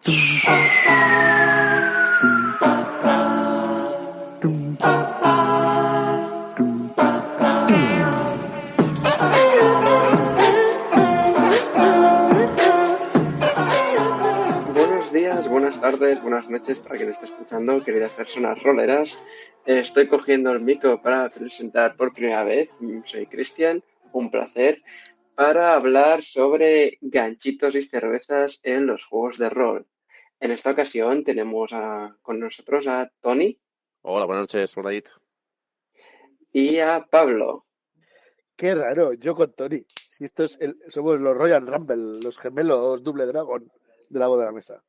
Buenos días, buenas tardes, buenas noches para quien esté escuchando, queridas personas roleras. Estoy cogiendo el micro para presentar por primera vez. Soy Cristian, un placer, para hablar sobre ganchitos y cervezas en los juegos de rol. En esta ocasión tenemos con nosotros a Tony Hola, buenas noches, Ronald. y a Pablo. Qué raro, yo con Tony. Si somos los Royal Rumble, los gemelos Double Dragon de la voz de la mesa.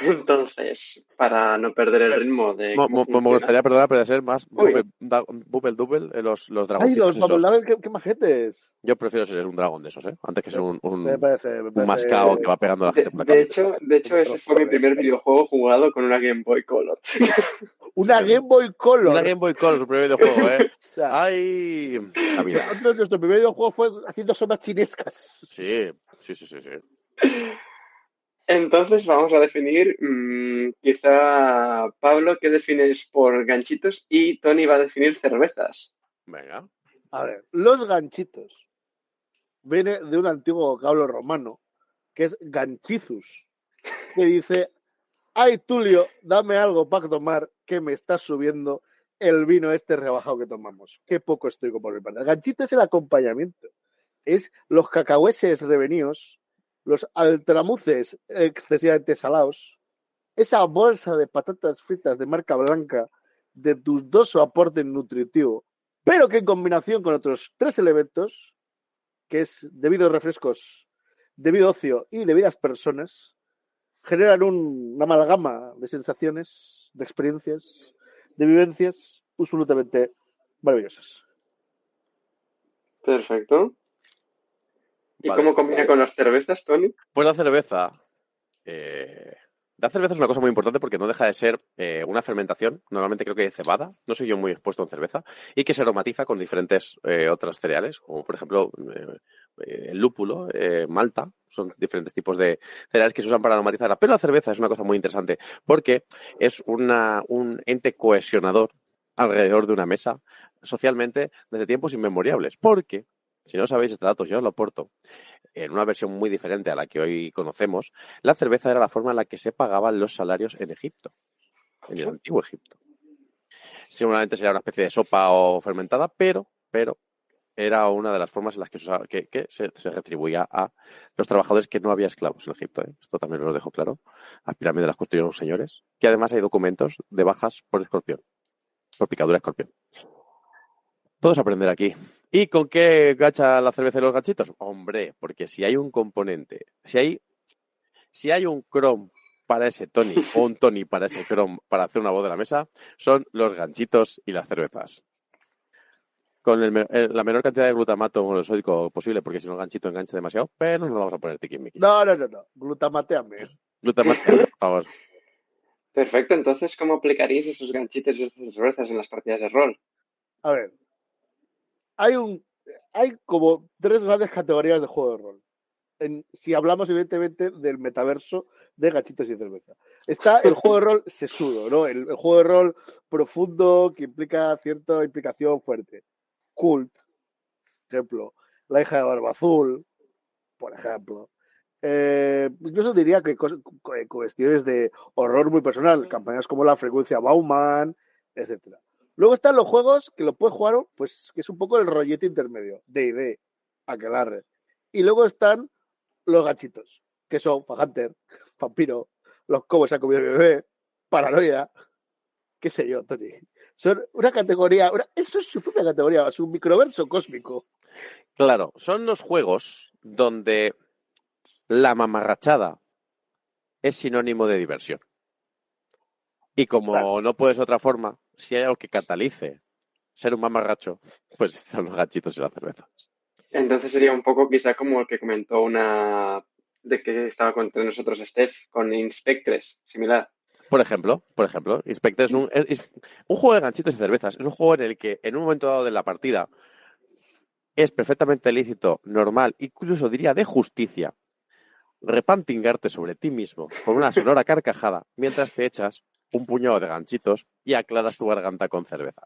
Entonces, para no perder el ritmo de cómo Me funciona. gustaría, perdona, pero ser más Uy. Bubble, los ¡Ay, dragoncitos los esos. Double Dragon, qué majetes! Yo prefiero ser un dragón de esos, antes que ser Me un parece. mascao que va pegando a la gente por la De calle. hecho, ese fue mi primer videojuego jugado con una Game Boy Color. ¡Una Game Boy Color! Una Game Boy Color, su primer videojuego, O sea, ¡ay! La vida. nuestro primer videojuego fue haciendo sombras chinescas. Sí. Entonces vamos a definir, quizá Pablo, ¿qué defines por ganchitos? Y Tony va a definir cervezas. Venga. A ver, los ganchitos viene de un antiguo vocablo romano que es ganchizus, que dice: ¡ay, Tulio, dame algo para tomar, que me está subiendo el vino este rebajado que tomamos! ¡Qué poco estoy por mi parte! El ganchito es el acompañamiento. Es los cacahueses revenidos, los altramuces excesivamente salados, esa bolsa de patatas fritas de marca blanca de dudoso aporte nutritivo, pero que en combinación con otros tres elementos, que es debidos refrescos, debido ocio y debidas personas, generan una amalgama de sensaciones, de experiencias, de vivencias absolutamente maravillosas. Perfecto. ¿Y Vale. cómo combina con las cervezas, Tony? Pues la cerveza. La cerveza es una cosa muy importante porque no deja de ser una fermentación, normalmente creo que de cebada, no soy yo muy expuesto en cerveza, y que se aromatiza con diferentes otras cereales, como por ejemplo el lúpulo, malta, son diferentes tipos de cereales que se usan para aromatizarla. Pero la cerveza es una cosa muy interesante porque es un ente cohesionador alrededor de una mesa socialmente desde tiempos inmemoriales. Porque, si no sabéis este dato, yo os lo aporto, en una versión muy diferente a la que hoy conocemos, la cerveza era la forma en la que se pagaban los salarios en Egipto, en el antiguo Egipto. Seguramente sería una especie de sopa o fermentada, pero era una de las formas en las que se retribuía a los trabajadores, que no había esclavos en Egipto. Esto también os lo dejo claro. Las pirámides las construyeron los señores, que además hay documentos de bajas por escorpión, por picadura de escorpión. Todos aprender aquí. ¿Y con qué gacha la cerveza y los ganchitos? Hombre, porque si hay un componente, si hay un Chrome para ese Tony o un Tony para ese Chrome para hacer una voz de la mesa, son los ganchitos y las cervezas. Con la menor cantidad de glutamato monosódico posible, porque si no el ganchito engancha demasiado, pero no lo vamos a poner tiquismiquis. No. Glutamateame. Glutamateame, por favor. Perfecto, entonces, ¿cómo aplicaríais esos ganchitos y esas cervezas en las partidas de rol? A ver, hay como tres grandes categorías de juego de rol. Si hablamos evidentemente del metaverso de ganchitos y cerveza. Está el juego de rol sesudo, ¿no? El juego de rol profundo que implica cierta implicación fuerte. Cult, por ejemplo. La hija de Barba Azul, por ejemplo. Incluso diría que cuestiones de horror muy personal, campañas como La Frecuencia Bauman, etcétera. Luego están los juegos que lo puedes jugar, pues que es un poco el rollete intermedio, D&D, Aquelarre. Y luego están los ganchitos, que son Hunter, Vampiro, los Cobos ha comido mi bebé, Paranoia, qué sé yo, Tony. Son una categoría, eso es su propia categoría, su microverso cósmico. Claro, son los juegos donde la mamarrachada es sinónimo de diversión. Y como Claro. no puede ser otra forma, si hay algo que catalice ser un mamarracho, pues están los ganchitos y las cervezas. Entonces sería un poco quizá como el que comentó una de que estaba entre nosotros Steph con Inspectres, similar. Por ejemplo, Inspector es un juego de ganchitos y cervezas. Es un juego en el que en un momento dado de la partida es perfectamente lícito, normal, incluso diría de justicia, repantingarte sobre ti mismo con una sonora carcajada mientras te echas un puñado de ganchitos y aclaras tu garganta con cerveza.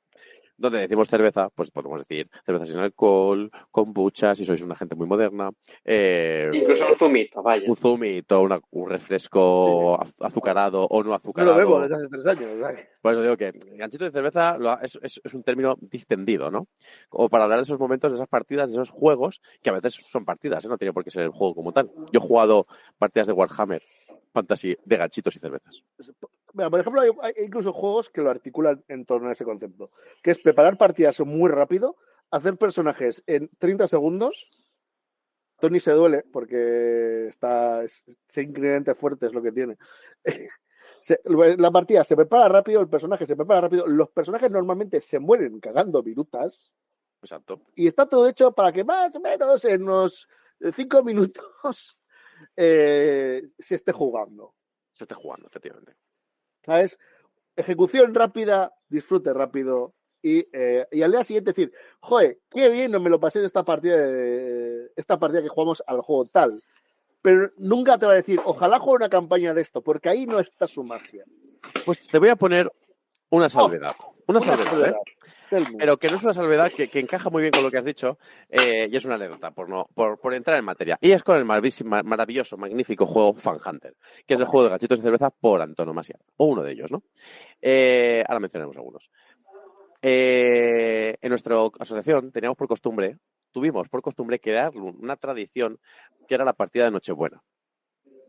Donde decimos cerveza, pues podemos decir cerveza sin alcohol, kombucha, si sois una gente muy moderna, Incluso un zumito, vaya. un zumito, un refresco azucarado o no Yo lo azucarado. bebo desde hace 3 años. ¿Verdad? Por eso digo que ganchito de cerveza es un término distendido, ¿no? Como para hablar de esos momentos, de esas partidas, de esos juegos, que a veces son partidas, ¿eh? No tiene por qué ser el juego como tal. Yo he jugado partidas de Warhammer Fantasy de ganchitos y cervezas. Mira, por ejemplo, hay incluso juegos que lo articulan en torno a ese concepto, que es preparar partidas muy rápido, hacer personajes en 30 segundos. Tony se duele porque ese ingrediente fuerte es lo que tiene. La partida se prepara rápido, el personaje se prepara rápido, los personajes normalmente se mueren cagando virutas. Exacto. Y está todo hecho para que más o menos en unos 5 minutos se esté jugando. Se esté jugando, efectivamente. ¿Sabes? Ejecución rápida, disfrute rápido y al día siguiente decir, joder, qué bien no me lo pasé en esta partida que jugamos al juego tal. Pero nunca te va a decir, ojalá juegue una campaña de esto, porque ahí no está su magia. Pues te voy a poner una salvedad. Una salvedad, ¿eh? Pero que no es una salvedad que encaja muy bien con lo que has dicho, y es una anécdota por entrar en materia. Y es con el maravilloso, magnífico juego Fan Hunter, que es el juego de ganchitos y cerveza por antonomasia, o uno de ellos, ¿no? Ahora mencionaremos algunos. En nuestra asociación tuvimos por costumbre crear una tradición que era la partida de Nochebuena.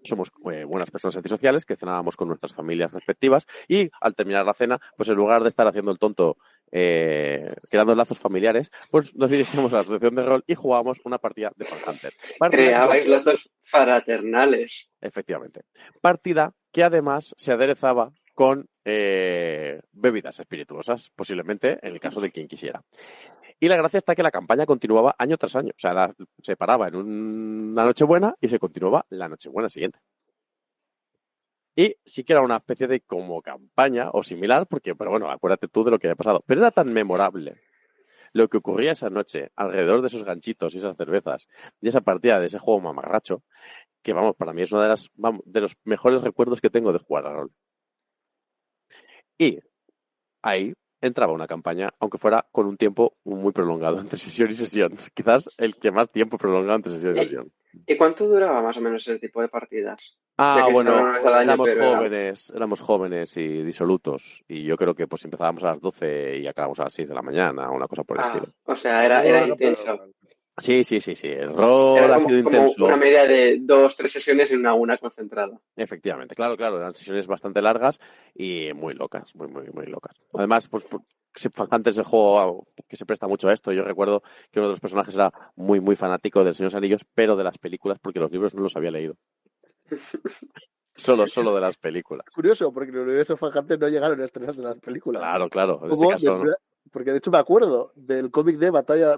Somos buenas personas antisociales que cenábamos con nuestras familias respectivas y al terminar la cena, pues en lugar de estar haciendo el tonto creando lazos familiares, pues nos dirigíamos a la asociación de rol y jugábamos una partida de Fan Hunter. Creabais lazos fraternales. Efectivamente. Partida que además se aderezaba con bebidas espirituosas, posiblemente en el caso de quien quisiera. Y la gracia está que la campaña continuaba año tras año. O sea, se paraba en una Nochebuena y se continuaba la Nochebuena siguiente. Y sí que era una especie de como campaña o similar, pero bueno, acuérdate tú de lo que había pasado. Pero era tan memorable lo que ocurría esa noche alrededor de esos ganchitos y esas cervezas y esa partida de ese juego mamarracho, que vamos, para mí es uno de los mejores recuerdos que tengo de jugar a rol. Y ahí entraba una campaña, aunque fuera con un tiempo muy prolongado entre sesión y sesión. Quizás el que más tiempo prolongado entre sesión y sesión. ¿Y cuánto duraba más o menos ese tipo de partidas? Bueno, éramos jóvenes y disolutos. Y yo creo que pues empezábamos a las 12 y acabamos a las 6 de la mañana, una cosa por el estilo. O sea, era intenso. Sí. El rol ha sido intenso. Como una media de 2-3 sesiones en una concentrada. Efectivamente, claro, eran sesiones bastante largas y muy locas, muy locas. Además, pues Fan Hunter es el juego que se presta mucho a esto. Yo recuerdo que uno de los personajes era muy fanático del Señor de los Anillos, pero de las películas, porque los libros no los había leído. Solo de las películas. Curioso, porque en el universo Fan Hunter no llegaron a estrenarse las películas. Claro. En este caso, ¿no? Porque de hecho me acuerdo del cómic de Batalla.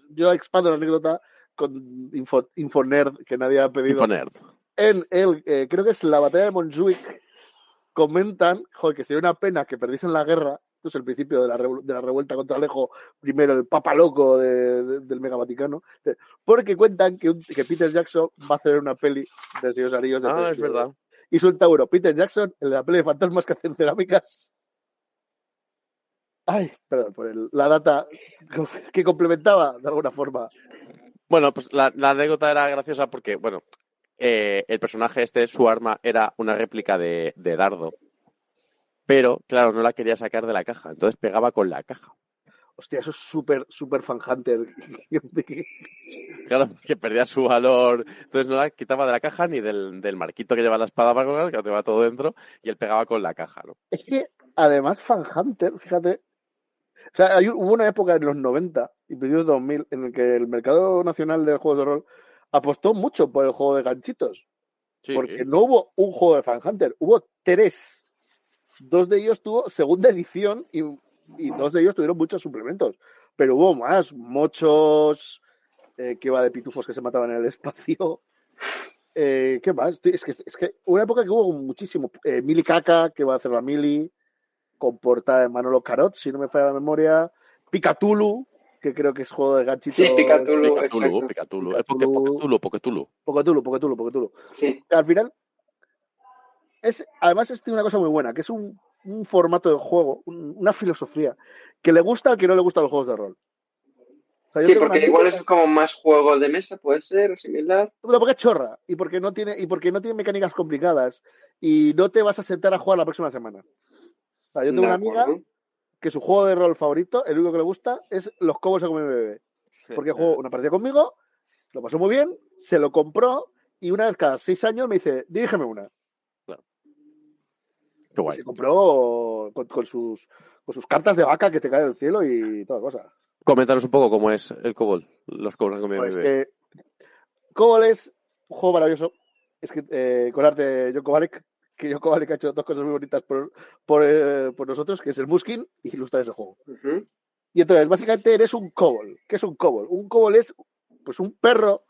Yo expando la anécdota con Infonerd, que nadie ha pedido. Infonerd. Creo que es la Batalla de Montjuic. Comentan, que sería una pena que perdiesen la guerra. Esto es el principio de la revuelta contra Alejo I, el papa loco del Mega Vaticano. Porque cuentan que Peter Jackson va a hacer una peli de Señor de los Anillos. Es verdad. Y suelta uno, Peter Jackson, en la peli de fantasmas que hacen cerámicas. Ay, perdón por la data que complementaba de alguna forma. Bueno, pues la anécdota era graciosa porque, bueno, el personaje su arma era una réplica de dardo. Pero, claro, no la quería sacar de la caja, entonces pegaba con la caja. Hostia, eso es súper Fan Hunter. Claro, que perdía su valor. Entonces no la quitaba de la caja ni del marquito que lleva la espada para colgar, que lleva todo dentro, y él pegaba con la caja, ¿no? Es que, además, Fan Hunter, fíjate. O sea, hubo una época en los 90 y principios de 2000 en el que el mercado nacional de juegos de rol apostó mucho por el juego de ganchitos. Sí. Porque no hubo un juego de Fan Hunter, hubo 3. 2 de ellos tuvo segunda edición y 2 de ellos tuvieron muchos suplementos. Pero hubo más, mochos, que iba de pitufos que se mataban en el espacio. ¿Qué más? Es que una época que hubo muchísimo. Mili Caca, que va a hacer la Mili, con portada de Manolo Carot, si no me falla la memoria. Picatulu, que creo que es juego de ganchitos. Sí, Picatulu, exacto. Picatulu. Pocotulu. Sí. Al final, además tiene una cosa muy buena, que es un formato de juego, una filosofía, que le gusta al que no le gustan los juegos de rol. O sea, yo Sí, tengo un porque amigo- igual es como más juego de mesa, puede ser, o similar. Pero porque es chorra, y porque no tiene mecánicas complicadas, y no te vas a sentar a jugar la próxima semana. O sea, yo tengo De una amiga acuerdo. que su juego de rol favorito, el único que le gusta, es los Cobos se come mi bebé. Porque jugó una partida conmigo, lo pasó muy bien, se lo compró, y una vez cada 6 años me dice, dirígeme una. Qué Y guay. se compró con sus cartas de vaca que te caen del cielo y toda cosa. Coméntanos un poco cómo es el Cobol, los Cobol con mi Pues bebé. Cobol es un juego maravilloso. Es que con arte de John Kovarik, que John Kovarik ha hecho 2 cosas muy bonitas por nosotros, que es el Muskin y ilustrar ese juego. Ujú. Y entonces, básicamente eres un Cobol. ¿Qué es un Cobol? Un Cobol es pues un perro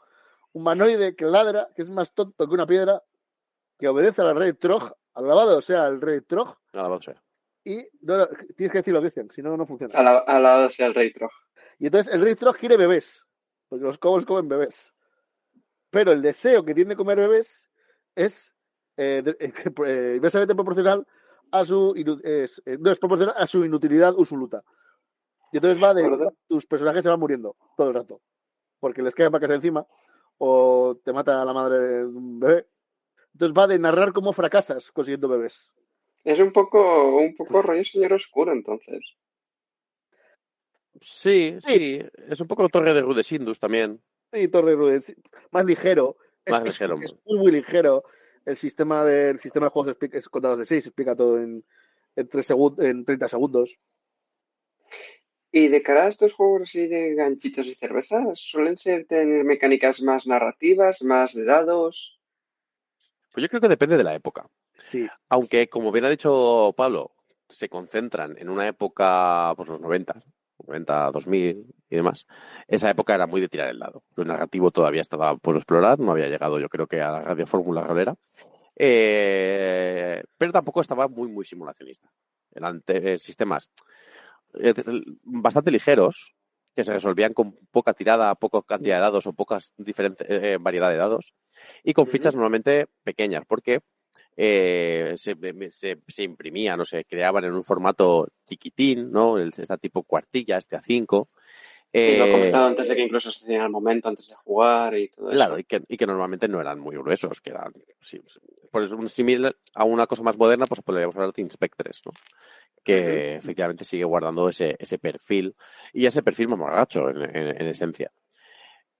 humanoide que ladra, que es más tonto que una piedra, que obedece al rey Trog, al lavado, o sea, al rey Trog, Alabado sea. y no, tienes que decirlo, Cristian, si no, no funciona. Al lado sea el Rey Trog. Y entonces el rey Trog quiere bebés, porque los Kobolds comen bebés. Pero el deseo que tiene de comer bebés es inversamente proporcional a su no es proporcional a su inutilidad usuluta. Y entonces va de ¿Verdad? tus personajes se van muriendo todo el rato, porque les caen vacas encima o te mata a la madre de un bebé. Entonces va de narrar cómo fracasas consiguiendo bebés. Es un poco rollo señor oscuro, entonces. Sí. Es un poco Torre de Rudesindus también. Y Torre Rude, más ligero, Más ligero. es muy ligero. El sistema de juegos es contados de 6, explica todo en 30 segundos. Y de cara a estos juegos así de ganchitos y cervezas, suelen ser tener mecánicas más narrativas, más de dados. Pues yo creo que depende de la época. Sí. Aunque, como bien ha dicho Pablo, se concentran en una época, pues los 90, 2000 y demás. Esa época era muy de tirar el dado. Lo narrativo todavía estaba por explorar, no había llegado yo creo que a la radiofórmula rolera. Pero tampoco estaba muy simulacionista. Eran sistemas bastante ligeros que se resolvían con poca tirada, poca cantidad de dados o pocas variedad de dados y con fichas normalmente pequeñas porque se imprimían o se creaban en un formato chiquitín, ¿no? Esta tipo cuartilla, este A5. Sí, lo he comentado antes de que incluso se hacían al momento, antes de jugar y todo Claro, eso. y que normalmente no eran muy gruesos, que eran, por un similar a una cosa más moderna, pues podríamos hablar de Inspectres, ¿no? Que efectivamente sigue guardando ese perfil, y ese perfil mamarracho en esencia.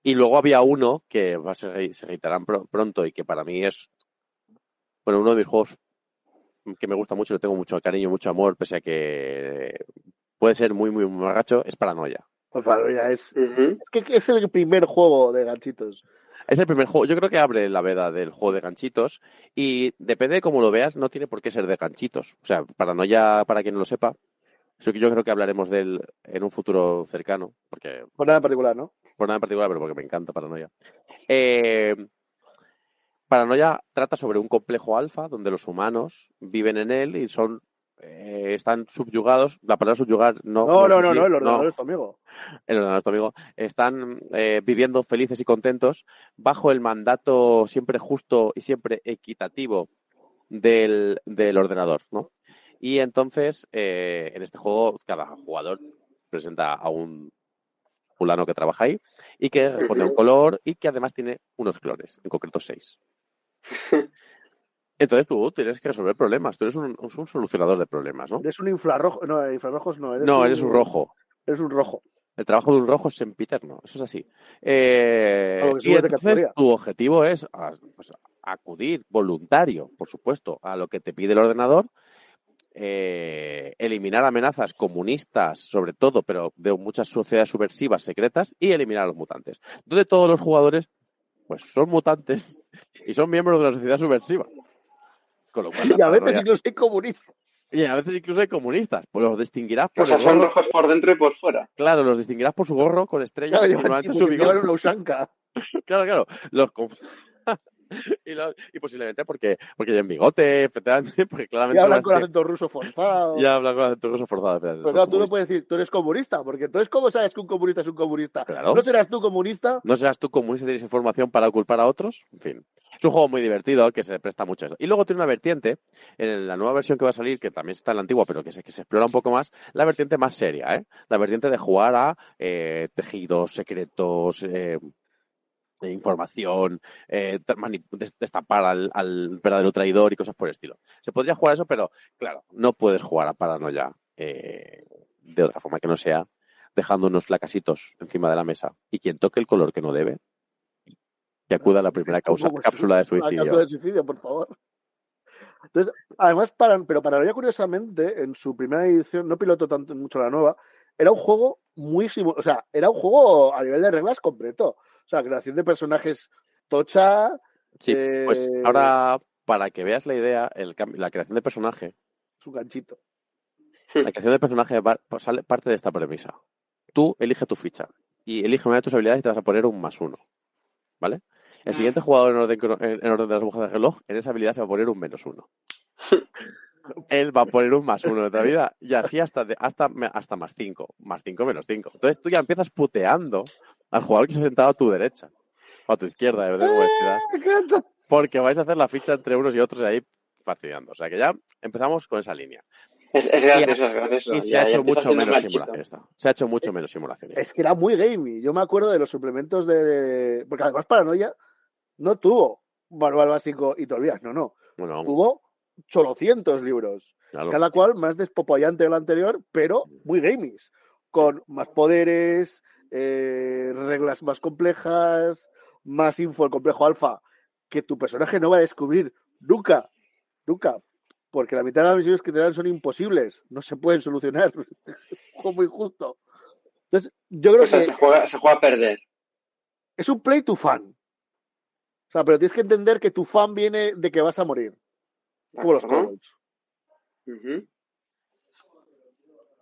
Y luego había uno que se editarán pronto y que para mí es, bueno, uno de mis juegos que me gusta mucho, le tengo mucho cariño, mucho amor, pese a que puede ser muy mamarracho, es Paranoia. Pues ya es que es el primer juego de ganchitos. Es el primer juego, yo creo que abre la veda del juego de ganchitos y depende de cómo lo veas, no tiene por qué ser de ganchitos. O sea, Paranoia, para quien no lo sepa, eso que yo creo que hablaremos de él en un futuro cercano, porque Por nada en particular, ¿no? por nada en particular, pero porque me encanta Paranoia. Paranoia trata sobre un complejo alfa donde los humanos viven en él y están subyugados. La palabra subyugar No, es así, el ordenador es tu amigo. El ordenador es tu amigo. Están viviendo felices y contentos bajo el mandato siempre justo y siempre equitativo del ordenador, ¿no? Y entonces, en este juego, cada jugador presenta a un fulano que trabaja ahí y que responde a un color y que además tiene unos clones, en concreto 6. Entonces tú tienes que resolver problemas. Tú eres un solucionador de problemas, ¿no? Eres un infrarrojo. No, infrarrojos no. No, eres un rojo. Eres un rojo. El trabajo de un rojo es sempiterno, eso es así. Y entonces tu objetivo es pues, acudir voluntario, por supuesto, a lo que te pide el ordenador, eliminar amenazas comunistas, sobre todo, pero de muchas sociedades subversivas secretas, y eliminar a los mutantes. Donde todos los jugadores pues son mutantes y son miembros de la sociedad subversiva. Con lo cual, y a veces incluso hay comunistas. Y a veces incluso hay comunistas. Pues los distinguirás por o sea, son rojos por dentro y por fuera. Claro, los distinguirás por su gorro con estrellas y normalmente su bigote. Una usanca. Claro. Y posiblemente porque llevan bigote, efectivamente, porque Y claramente hablan con acento ruso forzado. ya hablan con acento ruso forzado. Pero claro, tú no puedes decir, tú eres comunista, porque entonces, ¿cómo sabes que un comunista es un comunista? Claro. ¿No serás tú comunista? ¿No serás tú comunista y tienes información para culpar a otros? En fin. Es un juego muy divertido que se presta mucho a eso. Y luego tiene una vertiente, en la nueva versión que va a salir, que también está en la antigua, pero que se explora un poco más, la vertiente más seria, ¿eh? La vertiente de jugar a tejidos, secretos, información, destapar al verdadero traidor y cosas por el estilo. Se podría jugar a eso, pero claro, no puedes jugar a paranoia de otra forma que no sea dejando unos lacasitos encima de la mesa y quien toque el color que no debe, que acuda a la primera cápsula de suicidio. La cápsula de suicidio, por favor. Entonces, además, pero Paranoia, curiosamente, en su primera edición, no pilotó tanto mucho la nueva, era un juego o sea, era un juego a nivel de reglas completo. O sea, creación de personajes tocha. Sí, pues ahora, para que veas la idea, la creación de personaje. Su ganchito. La creación de personaje sale parte de esta premisa. Tú elige tu ficha y elige una de tus habilidades y te vas a poner un +1. ¿Vale? El siguiente jugador en orden de las agujas del reloj, en esa habilidad se va a poner un -1. Él va a poner un +1 de otra vida y así hasta +5. +5, -5. Entonces tú ya empiezas puteando al jugador que se ha sentado a tu derecha o a tu izquierda, porque vais a hacer la ficha entre unos y otros y ahí fastidiando. O sea que ya empezamos con esa línea. Es gracioso. Y se ha hecho mucho menos simulación. Se ha hecho mucho menos simulación. Es que era muy gamey. Yo me acuerdo de los suplementos porque además Paranoia no tuvo manual básico y te olvidas. No. Bueno, tuvo 800 libros. Claro. Cada cual más despopallante que el anterior, pero muy gamies. Con más poderes, reglas más complejas, más info, el complejo alfa, que tu personaje no va a descubrir nunca. Porque la mitad de las misiones que te dan son imposibles, no se pueden solucionar. Es un juego muy justo. Entonces, yo creo que se juega a perder. Es un play to fan. O sea, pero tienes que entender que tu fan viene de que vas a morir. Como los kobolds.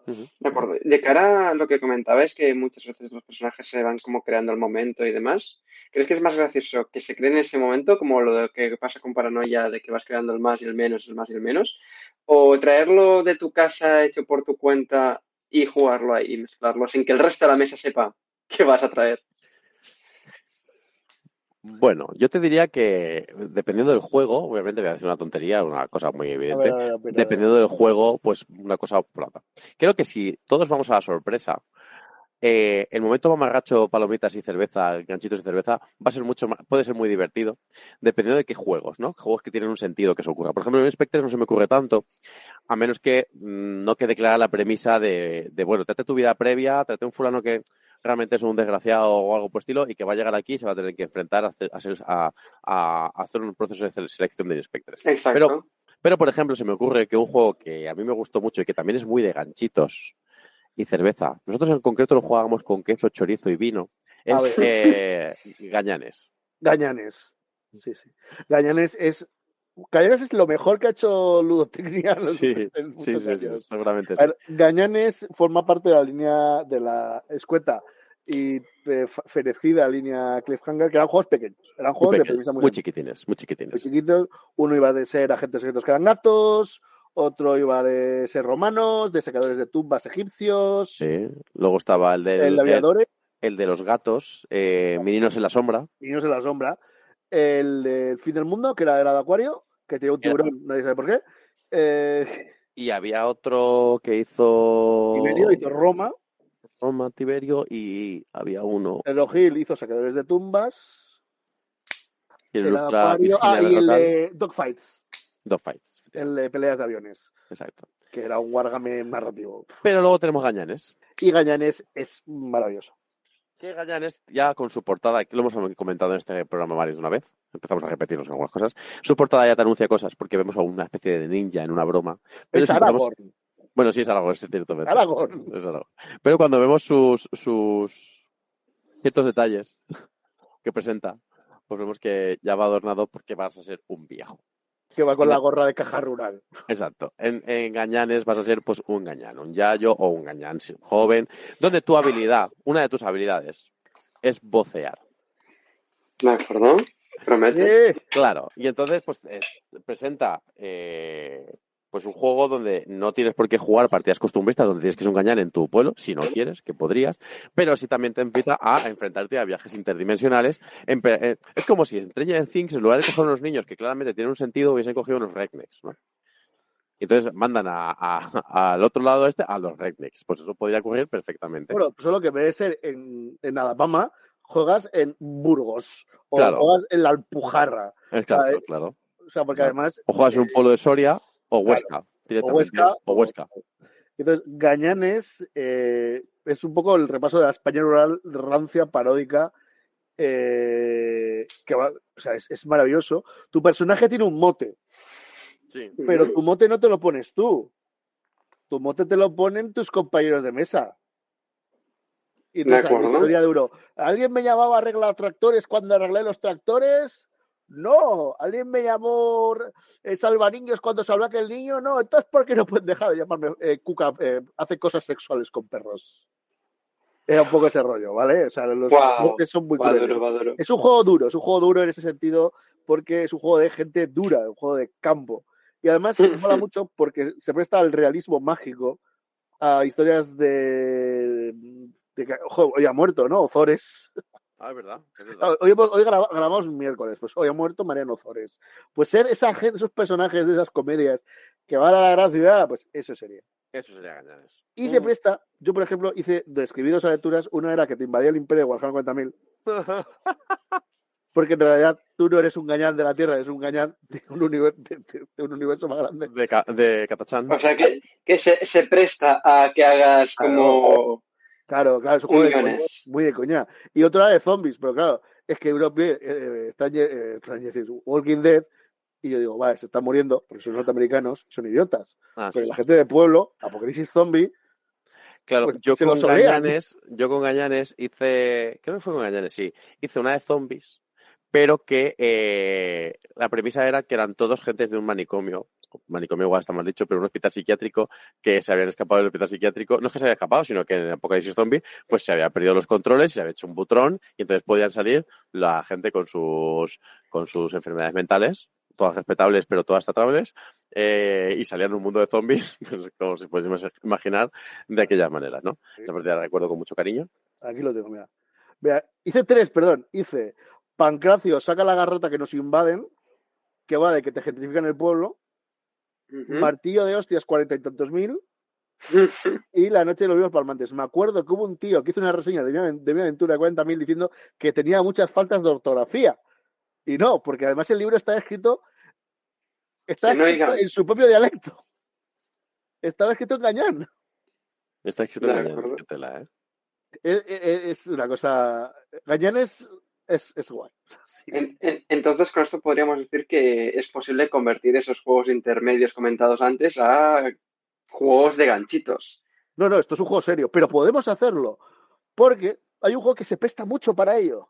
De acuerdo. De cara a lo que comentabais, que muchas veces los personajes se van como creando al momento y demás, ¿crees que es más gracioso que se cree en ese momento, como lo que pasa con Paranoia, de que vas creando el más y el menos, el más y el menos? ¿O traerlo de tu casa hecho por tu cuenta y jugarlo ahí y mezclarlo sin que el resto de la mesa sepa qué vas a traer? Bueno, yo te diría que dependiendo del juego, obviamente voy a decir una tontería, una cosa muy evidente, dependiendo del juego, pues una cosa por otra. Creo que si todos vamos a la sorpresa, el momento mamarracho, palomitas y cerveza, ganchitos y cerveza, va a ser mucho más, puede ser muy divertido, dependiendo de qué juegos, ¿no? Juegos que tienen un sentido que eso ocurra. Por ejemplo, en Spectres no se me ocurre tanto, a menos que no quede clara la premisa de bueno, trate tu vida previa, trate un fulano que realmente es un desgraciado o algo por estilo y que va a llegar aquí y se va a tener que enfrentar a hacer un proceso de selección de inspectores. Exacto. Pero, por ejemplo, se me ocurre que un juego que a mí me gustó mucho y que también es muy de ganchitos y cerveza, nosotros en concreto lo jugábamos con queso, chorizo y vino, es Gañanes. Gañanes. Sí. Gañanes es lo mejor que ha hecho Ludotecnia en muchos años. Sí, seguramente sí. Gañanes forma parte de la línea de la escueta y fenecida línea Cliffhanger, que eran juegos pequeños. Eran juegos de premisa muy chiquitines. Muy chiquitos. Uno iba de ser agentes secretos que eran gatos, otro iba de ser romanos, de sacadores de tumbas egipcios. Sí. Luego estaba el aviador. El de los gatos, Meninos en la sombra. El del fin del mundo, que era de Acuario, que tenía un tiburón, nadie sabe por qué. Y había otro que hizo... Tiberio hizo Roma, Tiberio, y había uno... El Ojil hizo Saqueadores de Tumbas. El Acuario... y el de Dogfights. El de peleas de aviones. Exacto. Que era un wargame narrativo. Pero luego tenemos Gañanes. Y Gañanes es maravilloso. Que Gañanes, ya con su portada, que lo hemos comentado en este programa varias de una vez, empezamos a repetirnos algunas cosas, su portada ya te anuncia cosas, porque vemos a una especie de ninja en una broma. Pero es Aragorn. Bueno, sí, es Aragorn, es cierto. Aragorn. Es Aragorn. Pero cuando vemos sus ciertos detalles que presenta, pues vemos que ya va adornado porque vas a ser un viejo. Que va con la gorra de caja rural. Exacto. En Gañanes vas a ser pues un gañán, un yayo o un gañán joven, donde una de tus habilidades, es vocear. ¿De acuerdo? Promete. Claro, y entonces pues presenta pues un juego donde no tienes por qué jugar partidas costumbristas, donde tienes que engañar en tu pueblo, si no quieres, que podrías, pero sí también te invita a enfrentarte a viajes interdimensionales. Es como si en Stranger Things, en lugar de coger unos niños que claramente tienen un sentido, hubiesen cogido unos rednecks, ¿no? Y entonces mandan al otro lado a los rednecks. Pues eso podría ocurrir perfectamente. Bueno, solo que en vez de ser en Alabama, juegas en Burgos o Claro. juegas en la Alpujarra. Claro, claro. O sea, porque Claro. además... O juegas en un pueblo de Soria o Huesca, claro, directamente. O Huesca. Entonces, Gañanes es un poco el repaso de la España rural rancia, paródica, que va, o sea, es maravilloso. Tu personaje tiene un mote, Sí. pero tu mote no te lo pones tú. Tu mote te lo ponen tus compañeros de mesa. Y entonces la historia duró. ¿Alguien me llamaba a arreglar tractores cuando arreglé los tractores? No. ¿Alguien me llamó salvaniños cuando salvé a aquel niño? No. Entonces, ¿por qué no pueden dejar de llamarme Cuca? Hace cosas sexuales con perros. Era un poco ese rollo, ¿vale? O sea, los motes son muy crueles. Duro. Es un juego duro en ese sentido porque es un juego de gente dura, un juego de campo. Y además mola mucho porque se presta al realismo mágico, a historias de ojo, hoy ha muerto, ¿no? Ozores. Ah, es verdad. Hoy grabamos miércoles, pues hoy ha muerto Mariano Ozores. Pues ser esa gente, esos personajes de esas comedias que van a la gran ciudad, pues eso sería. Eso sería Gañanes. Y se presta, yo por ejemplo escribí dos aventuras, una era que te invadía el imperio de Warhammer 40.000, porque en realidad tú no eres un gañán de la Tierra, eres un gañán de un universo más grande. De Catachán. O sea que se presta a que hagas como... Claro, es un juego de coña, muy de coña. Y otro era de zombies, pero claro, es que uno ve Walking Dead y yo digo, vale, se están muriendo, porque son norteamericanos, son idiotas. Pero la gente de pueblo, Apocalipsis Zombie... Claro, pues, yo con Gañanes hice, creo que fue con Gañanes, sí, hice una de zombies, pero que la premisa era que eran todos gentes de un manicomio igual está mal dicho, pero un hospital psiquiátrico que se habían escapado del hospital psiquiátrico, no es que se haya escapado, sino que en Apocalipsis Zombie pues se había perdido los controles y se había hecho un butrón y entonces podían salir la gente con sus enfermedades mentales, todas respetables pero todas tratables, y salían en un mundo de zombies, pues, como si pudiésemos imaginar, de aquellas maneras, ¿no? Esa partida la recuerdo con mucho cariño. Aquí lo tengo, mira. Hice Pancracio, saca la garrota que nos invaden, que va de que te gentrifican el pueblo, Martillo de hostias, 40 y tantos mil, y La noche de los vivos palmantes. Me acuerdo que hubo un tío que hizo una reseña de mi aventura de 40.000 diciendo que tenía muchas faltas de ortografía. Y no, porque además el libro está escrito en su propio dialecto. Estaba escrito en gañán. Está escrito en gañán, qué tela, ¿eh? Es una cosa... Gañán es guay. Sí. Entonces, con esto podríamos decir que es posible convertir esos juegos intermedios comentados antes a juegos de ganchitos. No, esto es un juego serio, pero podemos hacerlo porque hay un juego que se presta mucho para ello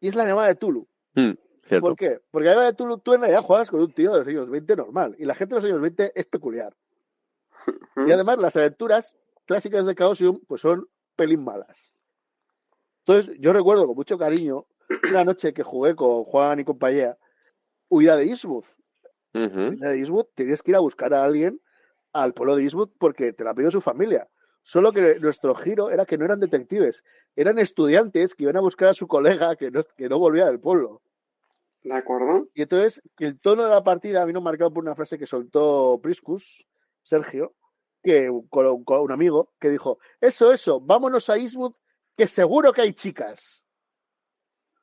y es la llamada de Tulu. Cierto. ¿Por qué? Porque la llamada de Tulu tú en realidad juegas con un tío de los años 20 normal y la gente de los años 20 es peculiar. Y además las aventuras clásicas de Chaosium pues son pelín malas. Entonces yo recuerdo con mucho cariño una noche que jugué con Juan y compañía Huida de Eastwood. Huida de Eastwood tienes que ir a buscar a alguien al pueblo de Eastwood porque te la pidió su familia. Solo que nuestro giro era que no eran detectives, eran estudiantes que iban a buscar a su colega que no volvía del pueblo. ¿De acuerdo? Y entonces el tono de la partida vino marcado por una frase que soltó Priscus, Sergio, que con un amigo, que dijo, eso, vámonos a Eastwood, que seguro que hay chicas.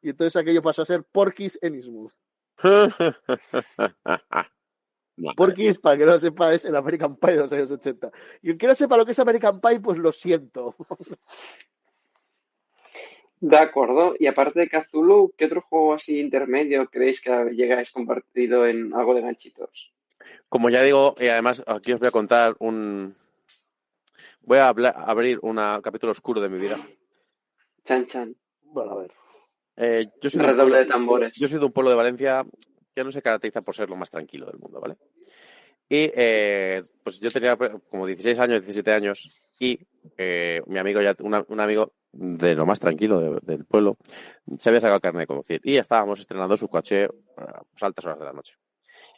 Y entonces aquello pasó a ser Porky's en Eastwood. Porky's, para que no lo sepa, es el American Pie de los años 80. Y el que no sepa lo que es American Pie, pues lo siento. De acuerdo. Y aparte de Cthulhu, ¿qué otro juego así intermedio creéis que llegáis compartido en algo de ganchitos? Como ya digo, y además aquí os voy a contar voy a abrir un capítulo oscuro de mi vida. Chan. Bueno, a ver. Yo soy redoble de tambores. Yo soy de un pueblo de Valencia que no se caracteriza por ser lo más tranquilo del mundo, ¿vale? Y pues yo tenía como 16 años, 17 años y mi amigo un amigo de lo más tranquilo del pueblo, se había sacado el carnet de conducir y estábamos estrenando su coche a altas horas de la noche.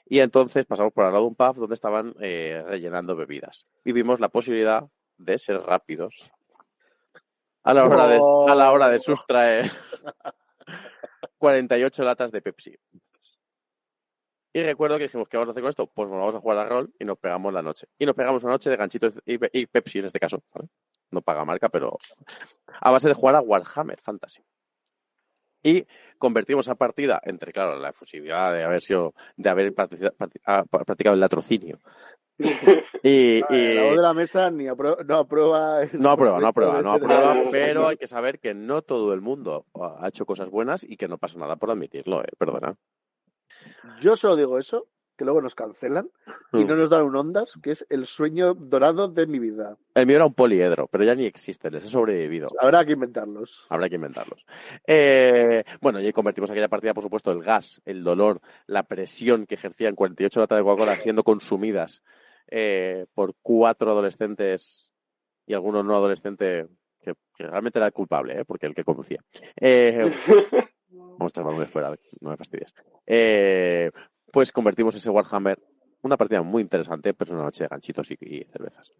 Y entonces pasamos por al lado de un pub donde estaban rellenando bebidas y vimos la posibilidad de ser rápidos a la hora de sustraer 48 latas de Pepsi. Y recuerdo que dijimos, ¿qué vamos a hacer con esto? Pues vamos a jugar a rol y nos pegamos la noche. Y nos pegamos una noche de ganchitos y Pepsi en este caso, ¿vale? No paga marca, pero a base de jugar a Warhammer Fantasy. Y convertimos esa partida entre, claro, la efusividad de haber practicado el latrocinio. Y la voz de la mesa no aprueba. No aprueba, pero hay que saber que no todo el mundo ha hecho cosas buenas y que no pasa nada por admitirlo, perdona. Yo solo digo eso, que luego nos cancelan y no nos dan un Ondas, que es el sueño dorado de mi vida. El mío era un poliedro, pero ya ni existe, les he sobrevivido. Habrá que inventarlos. Bueno, y convertimos aquella partida, por supuesto, el gas, el dolor, la presión que ejercían 48 latas de Coca-Cola siendo consumidas por 4 adolescentes y algunos no adolescentes, que realmente era el culpable, porque el que conducía. Vamos a estar balones fuera, no me fastidies. Pues convertimos ese Warhammer, una partida muy interesante, pero una noche de ganchitos y cervezas.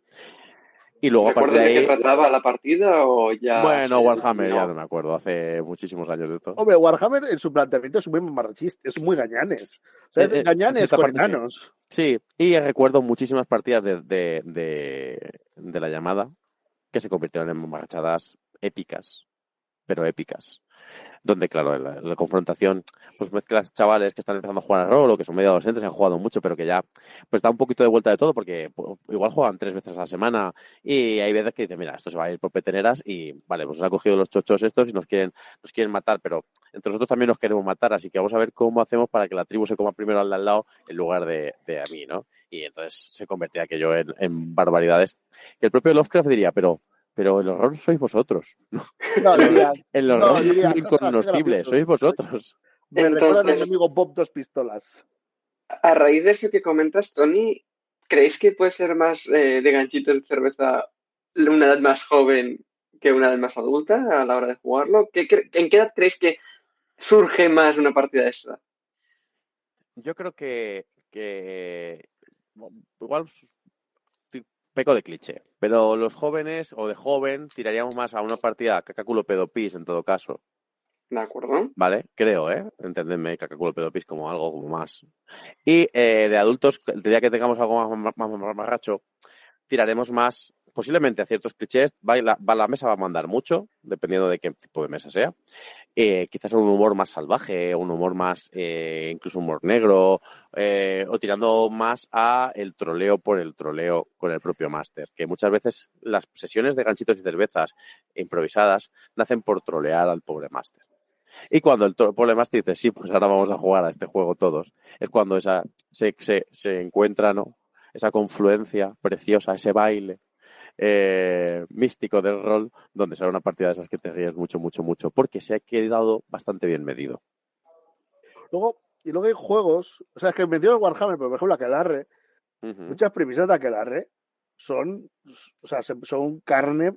Y luego, ¿Recuerdas de qué trataba la partida o ya? Bueno, Warhammer, ya no me acuerdo, hace muchísimos años de esto. Hombre, Warhammer en su planteamiento es muy mamarrachista, es muy gañanes. O sea, es gañanes con enanos. Sí, y recuerdo muchísimas partidas de la llamada que se convirtieron en mamarrachadas épicas, pero épicas. Donde, claro, la confrontación, pues mezclas chavales que están empezando a jugar al rol o que son medio adolescentes, han jugado mucho, pero que ya pues da un poquito de vuelta de todo, porque pues, igual juegan 3 veces a la semana y hay veces que dicen, mira, esto se va a ir por peteneras y vale, pues nos han cogido los chochos estos y nos quieren matar, pero entre nosotros también nos queremos matar, así que vamos a ver cómo hacemos para que la tribu se coma primero al de al lado en lugar de a mí, ¿no? Y entonces se convertía aquello en barbaridades. Que el propio Lovecraft diría, pero el horror sois vosotros. El horror incognoscible, sois vosotros. Me recuerda a mi amigo Bob Dos Pistolas. A raíz de eso que comentas, Tony, ¿creéis que puede ser más de ganchitos de cerveza una edad más joven que una edad más adulta a la hora de jugarlo? ¿En qué edad creéis que surge más una partida esta? Yo creo que igual peco de cliché, pero los jóvenes o de joven tiraríamos más a una partida cacaculo pedopis en todo caso. ¿De acuerdo? Vale, creo, entendedme, cacaculo pedopis como algo como más. Y de adultos, el día que tengamos algo más marracho, tiraremos más, posiblemente a ciertos clichés, la mesa va a mandar mucho, dependiendo de qué tipo de mesa sea. Quizás un humor más salvaje, un humor más, incluso humor negro, o tirando más a el troleo por el troleo con el propio máster, que muchas veces las sesiones de ganchitos y cervezas improvisadas nacen por trolear al pobre máster. Y cuando el pobre máster dice, sí, pues ahora vamos a jugar a este juego todos, es cuando se encuentra, ¿no? Esa confluencia preciosa, ese baile místico del rol, donde será una partida de esas que te ríes mucho, mucho, mucho, porque se ha quedado bastante bien medido. Luego hay juegos, o sea, es que menciono Warhammer, pero por ejemplo Aquelarre, muchas premisas de Aquelarre son carne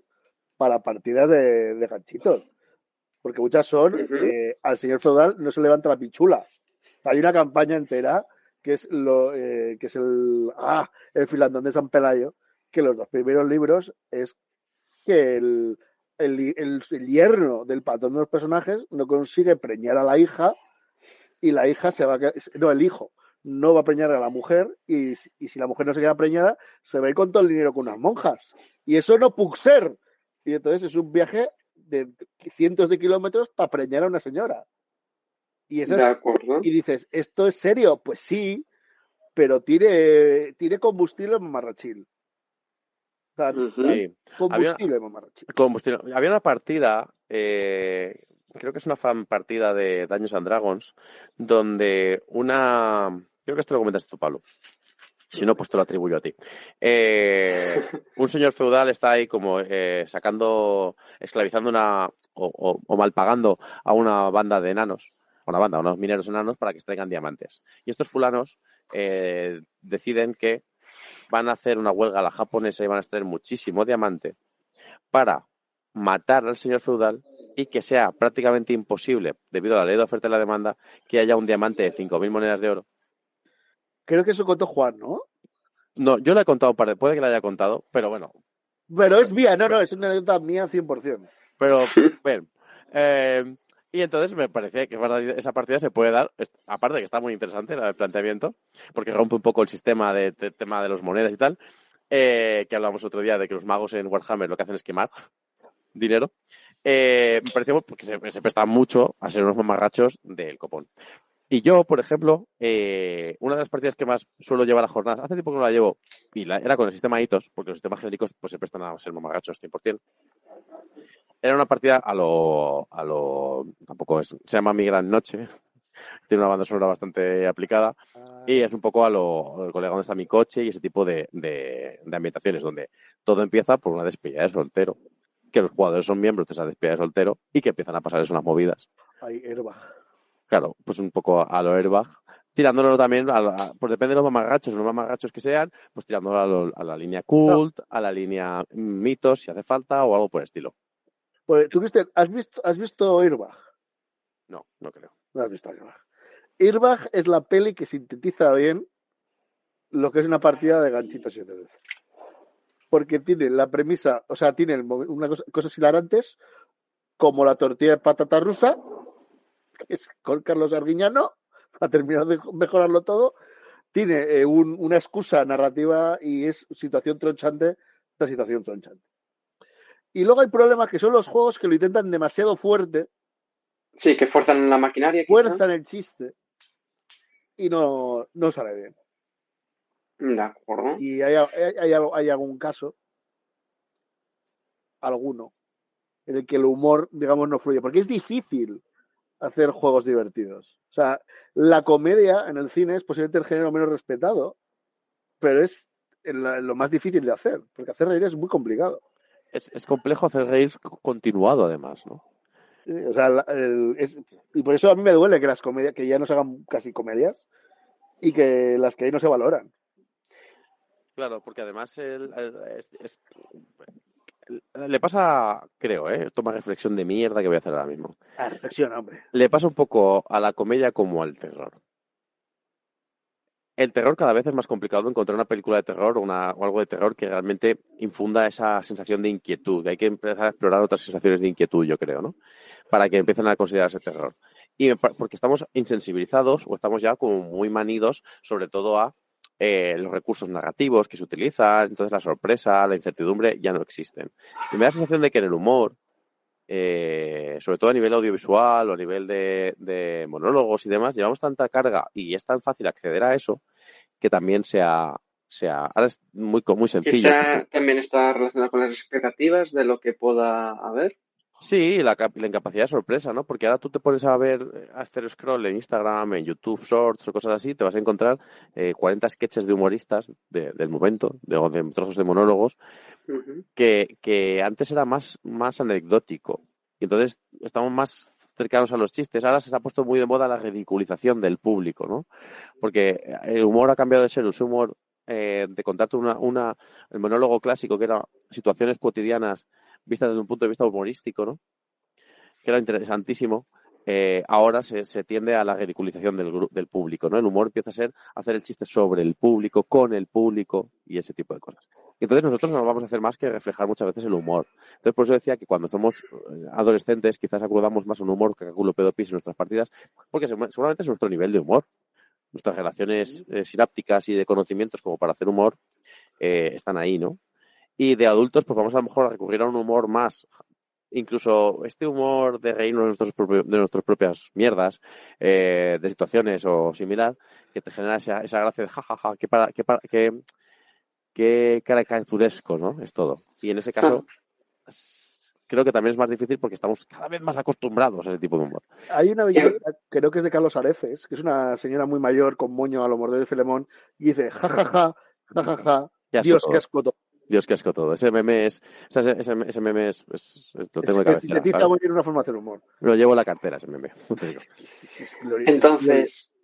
para partidas de ganchitos, porque muchas son, al señor feudal no se levanta la pichula. Hay una campaña entera que es el filandón de San Pelayo, que los 2 primeros libros es que el yerno del patrón de los personajes no consigue preñar a la hija y la hija se va a quedar, no, el hijo no va a preñar a la mujer y si la mujer no se queda preñada se va a ir con todo el dinero con unas monjas y eso no puede ser, y entonces es un viaje de cientos de kilómetros para preñar a una señora y de acuerdo. Y dices, ¿esto es serio? Pues sí, pero tiene combustible mamarrachil. O sea, sí. combustible mamarrachil. Había una partida, creo que es una fan partida de Dungeons and Dragons, donde creo que esto lo comentaste tú, Pablo. Si no, pues te lo atribuyo a ti. Un señor feudal está ahí como esclavizando o malpagando a una banda de enanos, a unos mineros enanos para que extraigan diamantes. Y estos fulanos deciden que van a hacer una huelga a la japonesa y van a extraer muchísimo diamante para matar al señor feudal y que sea prácticamente imposible, debido a la ley de oferta y la demanda, que haya un diamante de 5.000 monedas de oro. Creo que eso contó Juan, ¿no? No, yo le he contado, puede que le haya contado, pero bueno. Pero es mía, no, es una anécdota mía 100%. Pero, ven. Y entonces me parece que esa partida se puede dar, aparte de que está muy interesante el planteamiento, porque rompe un poco el sistema de tema de las monedas y tal, que hablamos otro día de que los magos en Warhammer lo que hacen es quemar dinero. Me pareció porque se presta mucho a ser unos mamarrachos del copón. Y yo, por ejemplo, una de las partidas que más suelo llevar a jornadas, hace tiempo que no la llevo, era con el sistema hitos, porque los sistemas genéricos pues, se prestan a ser mamarrachos 100%. Era una partida tampoco es, se llama Mi Gran Noche, tiene una banda sonora bastante aplicada, y es un poco el colega donde está mi coche y ese tipo de ambientaciones, donde todo empieza por una despedida de soltero, que los jugadores son miembros de esa despedida de soltero y que empiezan a pasar unas movidas. Ay, Airbag. Claro, pues un poco a lo Airbag, tirándolo también, pues depende de los mamarrachos que sean, pues tirándolo a la línea cult, a la línea mitos, si hace falta, o algo por el estilo. Pues, ¿tú has visto Airbag? No, no creo. No has visto Airbag. Airbag es la peli que sintetiza bien lo que es una partida de ganchitos y cerveza. Porque tiene la premisa, o sea, tiene cosas hilarantes, como la tortilla de patata rusa, que es con Carlos Arguiñano, ha terminado de mejorarlo todo. Tiene una excusa narrativa y es situación tronchante tras situación tronchante. Y luego hay problemas que son los juegos que lo intentan demasiado fuerte. Sí, que fuerzan la maquinaria. Fuerzan el chiste y no sale bien. De acuerdo. Y hay algún caso, alguno, en el que el humor, digamos, no fluye. Porque es difícil hacer juegos divertidos. O sea, la comedia en el cine es posiblemente el género menos respetado, pero es lo más difícil de hacer, porque hacer reír es muy complicado. Es complejo hacer reír continuado, además, ¿no? O sea, y por eso a mí me duele que las comedias, que ya no se hagan casi comedias y que las que hay no se valoran. Claro, porque además le pasa, creo, toma reflexión de mierda que voy a hacer ahora mismo. Reflexiona, hombre. Le pasa un poco a la comedia como al terror. El terror cada vez es más complicado encontrar una película de terror o algo de terror que realmente infunda esa sensación de inquietud. Hay que empezar a explorar otras sensaciones de inquietud, yo creo, ¿no? Para que empiecen a considerarse terror. Porque estamos insensibilizados o estamos ya como muy manidos, sobre todo a los recursos narrativos que se utilizan, entonces la sorpresa, la incertidumbre ya no existen. Y me da la sensación de que en el humor, sobre todo a nivel audiovisual o a nivel de monólogos y demás, llevamos tanta carga y es tan fácil acceder a eso que también ahora es muy sencillo. Quizá también está relacionado con las expectativas de lo que pueda haber. Sí, la incapacidad de sorpresa, ¿no? Porque ahora tú te pones a ver, a hacer scroll en Instagram, en YouTube Shorts o cosas así, te vas a encontrar 40 sketches de humoristas del momento, de trozos de monólogos, que antes era más anecdótico. Y entonces estamos más cercanos a los chistes. Ahora se ha puesto muy de moda la ridiculización del público, ¿no? Porque el humor ha cambiado de ser ese humor de contarte el monólogo clásico, que era situaciones cotidianas vistas desde un punto de vista humorístico, ¿no? Que era interesantísimo. Ahora se tiende a la ridiculización del público, ¿no? El humor empieza a ser hacer el chiste sobre el público, con el público y ese tipo de cosas. Y entonces nosotros no vamos a hacer más que reflejar muchas veces el humor. Entonces por eso decía que cuando somos adolescentes quizás acudamos más a un humor que a culo pedo pis en nuestras partidas, porque seguramente es nuestro nivel de humor. Nuestras relaciones sinápticas y de conocimientos como para hacer humor están ahí, ¿no? Y de adultos pues vamos a lo mejor a recurrir a un humor más, incluso este humor de reírnos de nuestras propias mierdas, de situaciones o similar, que te genera esa gracia de jajaja, qué caricaturesco, ¿no? Es todo. Y en ese caso, creo que también es más difícil porque estamos cada vez más acostumbrados a ese tipo de humor. Hay una viñeta, creo que es de Carlos Areces, que es una señora muy mayor con moño a lo Mordor y Filemón, y dice jajaja, jajaja, Dios, qué asco todo. Dios, qué asco todo. Ese meme es. O sea, ese meme lo tengo de cabecera. Sintetiza muy bien una forma de hacer humor. Lo llevo en la cartera, ese meme. Entonces,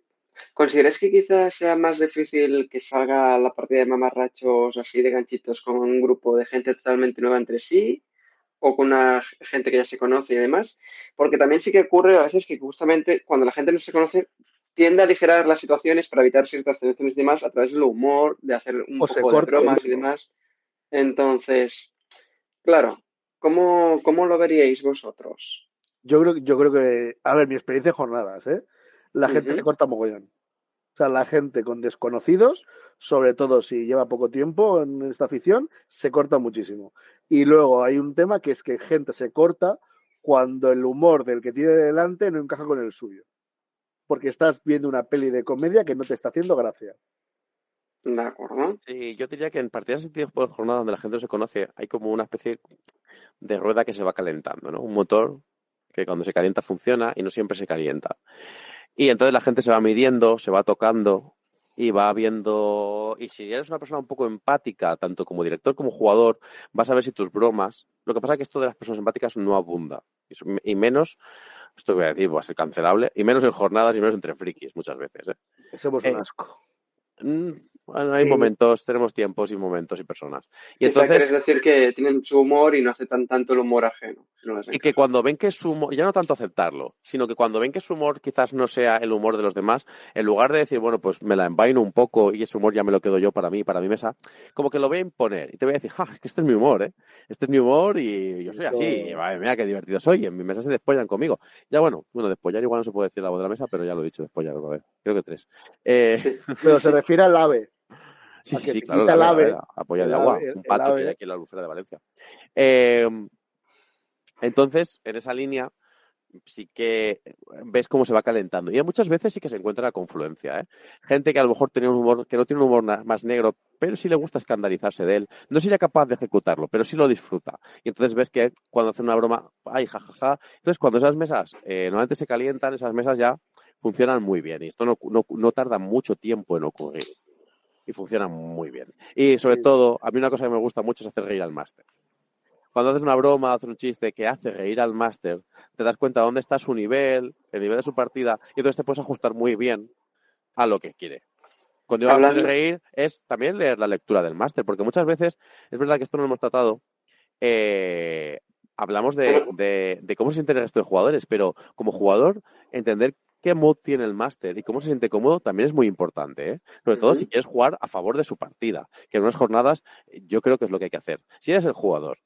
¿consideráis que quizás sea más difícil que salga la partida de mamarrachos así de ganchitos con un grupo de gente totalmente nueva entre sí? o con una gente que ya se conoce y demás, porque también sí que ocurre a veces que justamente cuando la gente no se conoce tiende a aligerar las situaciones para evitar ciertas tensiones y demás a través del humor, de hacer un O se poco de corta bromas y uno. demás. Entonces, claro, ¿cómo lo veríais vosotros? Yo creo que, a ver, mi experiencia en jornadas, ¿eh? La gente se Ujú. corta mogollón. O sea, la gente con desconocidos, sobre todo si lleva poco tiempo en esta afición, se corta muchísimo. Y luego hay un tema que es que gente se corta cuando el humor del que tiene delante no encaja con el suyo. Porque estás viendo una peli de comedia que no te está haciendo gracia. De acuerdo. Sí, yo diría que en partidas de tipo de jornada donde la gente no se conoce, hay como una especie de rueda que se va calentando, ¿no? Un motor que cuando se calienta funciona y no siempre se calienta. Y entonces la gente se va midiendo, se va tocando y va viendo. Y si eres una persona un poco empática, tanto como director como jugador, vas a ver si tus bromas. Lo que pasa es que esto de las personas empáticas no abunda. Y menos, esto voy a decir, va a ser cancelable, y menos en jornadas y menos entre frikis muchas veces, ¿eh? Somos un Eh, asco. bueno, hay Sí, momentos, tenemos tiempos y momentos y personas. Y Quizá querés entonces, decir que tienen su humor y no aceptan tanto el humor ajeno, si no les y que encaja. cuando ven que su humor, ya no tanto aceptarlo, sino que cuando ven que su humor quizás no sea el humor de los demás, en lugar de decir, bueno, pues me la envaino un poco y ese humor ya me lo quedo yo para mi mesa, como que lo voy a imponer. Y te voy a decir, ja, es que este es mi humor, ¿eh? Este es mi humor y yo soy así. Y, eso. madre mía, qué divertido soy. En mi mesa se despollan conmigo. Ya bueno, despollar igual no se puede decir la voz de la mesa, pero ya lo he dicho, despollar una vez. Creo que tres. Eh, Sí. Pero se refiere al ave, sí, a sí, que sí, te claro, quita el a ver, ave, apoya de el agua, ave, un el pato que hay ave. aquí en la albufera de Valencia. Eh, entonces, en esa línea sí que ves cómo se va calentando. Y muchas veces sí que se encuentra la confluencia, ¿eh? Gente que a lo mejor tiene un humor, que no tiene un humor más negro, pero sí le gusta escandalizarse de él. No sería capaz de ejecutarlo, pero sí lo disfruta. Y entonces ves que cuando hace una broma, ¡ay, jajaja! Entonces, cuando esas mesas normalmente se calientan, esas mesas ya funcionan muy bien. Y esto no tarda mucho tiempo en ocurrir. Y funciona muy bien. Y sobre Sí, todo, a mí una cosa que me gusta mucho es hacer reír al máster. Cuando haces una broma, haces un chiste que hace reír al máster, te das cuenta de dónde está su nivel, el nivel de su partida, y entonces te puedes ajustar muy bien a lo que quiere. Cuando yo hacer Hablando, reír es también leer la lectura del máster, porque muchas veces, es verdad que esto no lo hemos tratado, eh, hablamos bueno, de cómo se sienten el resto de jugadores, pero como jugador, entender qué mood tiene el máster y cómo se siente cómodo también es muy importante, ¿eh? Sobre todo si ujú. quieres jugar a favor de su partida, que en unas jornadas yo creo que es lo que hay que hacer. Si eres el jugador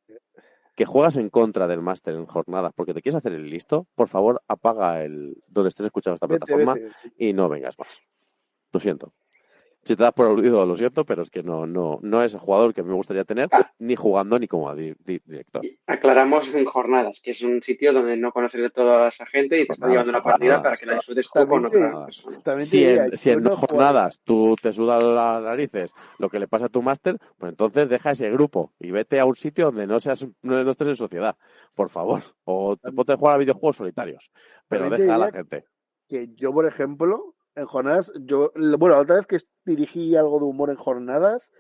que juegas en contra del máster en jornadas porque te quieres hacer el listo, por favor apaga el donde estés escuchando esta vete, plataforma vete. y no vengas más. Lo siento. Si te das por aludido, lo siento, pero es que no es el jugador que me gustaría tener, Ah, ni jugando ni como director. y aclaramos en jornadas, que es un sitio donde no conoces de toda esa gente y te está llevando En una partida para jornadas. que la disfrutes tú con También otra te, Jornadas. persona. también te Si diría, en, si yo en no no jugaría. jornadas tú te sudas las narices lo que le pasa a tu máster, pues entonces deja ese grupo y vete a un sitio donde no estés en sociedad, por favor. O te También, puedes jugar a videojuegos solitarios, pero también te deja a la diría gente. que yo, por ejemplo, en jornadas, bueno, la otra vez que dirigí algo de humor en jornadas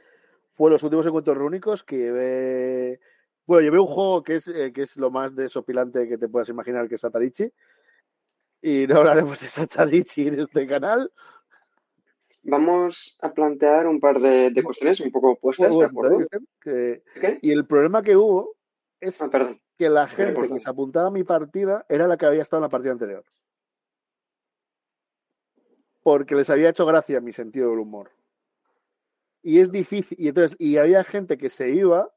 fue los últimos encuentros rúnicos que llevé. Bueno, llevé un juego que es lo más desopilante que te puedas imaginar, que es Satarichi. Y no hablaremos de Satarichi en este canal. Vamos a plantear un par de cuestiones un poco Muy opuestas, ¿de bueno, ¿eh, acuerdo? Cristian? ¿Qué? Y el problema que hubo es Ah, perdón, que la te he gente que cortado. se apuntaba a mi partida era la que había estado en la partida anterior. Porque les había hecho gracia mi sentido del humor. Y es difícil. Y había gente que se iba.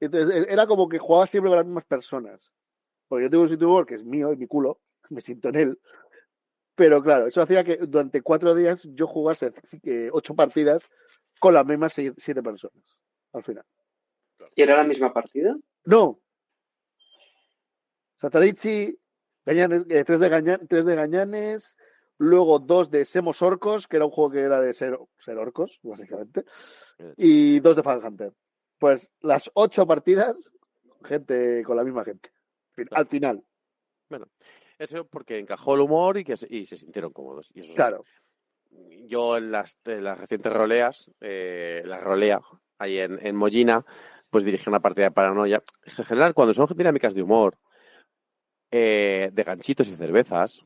Entonces, era como que jugaba siempre con las mismas personas. Porque yo tengo un sitio de humor que es mío, es mi culo, me siento en él. Pero claro, eso hacía que durante 4 días yo jugase 8 partidas con las mismas 7 personas. Al final. ¿Y era la misma partida? No, Satarichi, tres de Gañanes, luego dos de Semos Orcos, que era un juego que era de ser orcos, básicamente, Bien hecho. y dos de Fan Hunter. Pues las 8 partidas, gente con la misma gente. Claro. Al final, Bueno, eso porque encajó el humor y se sintieron cómodos. Y eso es así. claro. Yo en las recientes roleas, la rolea ahí en Mollina, pues dirigí una partida de paranoia. En general, cuando son dinámicas de humor, de ganchitos y cervezas,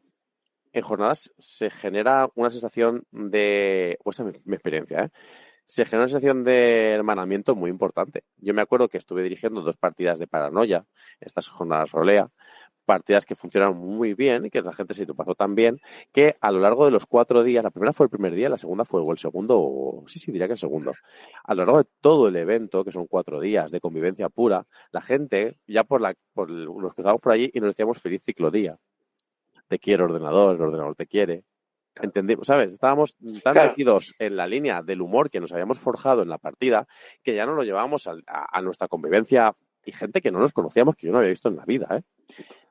en jornadas se genera una sensación de, o esa es mi experiencia, ¿eh? se genera una sensación de hermanamiento muy importante. Yo me acuerdo que estuve dirigiendo 2 partidas de Paranoia, estas jornadas rolea, partidas que funcionaron muy bien y que la gente se lo pasó tan bien que a lo largo de los 4 días, la primera fue el primer día, la segunda fue o el segundo, o sí, diría que el segundo. A lo largo de todo el evento, que son 4 días de convivencia pura, la gente, ya nos cruzamos por allí y nos decíamos feliz ciclodía. Te quiero ordenador, el ordenador te quiere. Entendimos, ¿sabes? Estábamos tan Claro, metidos en la línea del humor que nos habíamos forjado en la partida que ya no lo llevábamos a nuestra convivencia y gente que no nos conocíamos, que yo no había visto en la vida, ¿eh?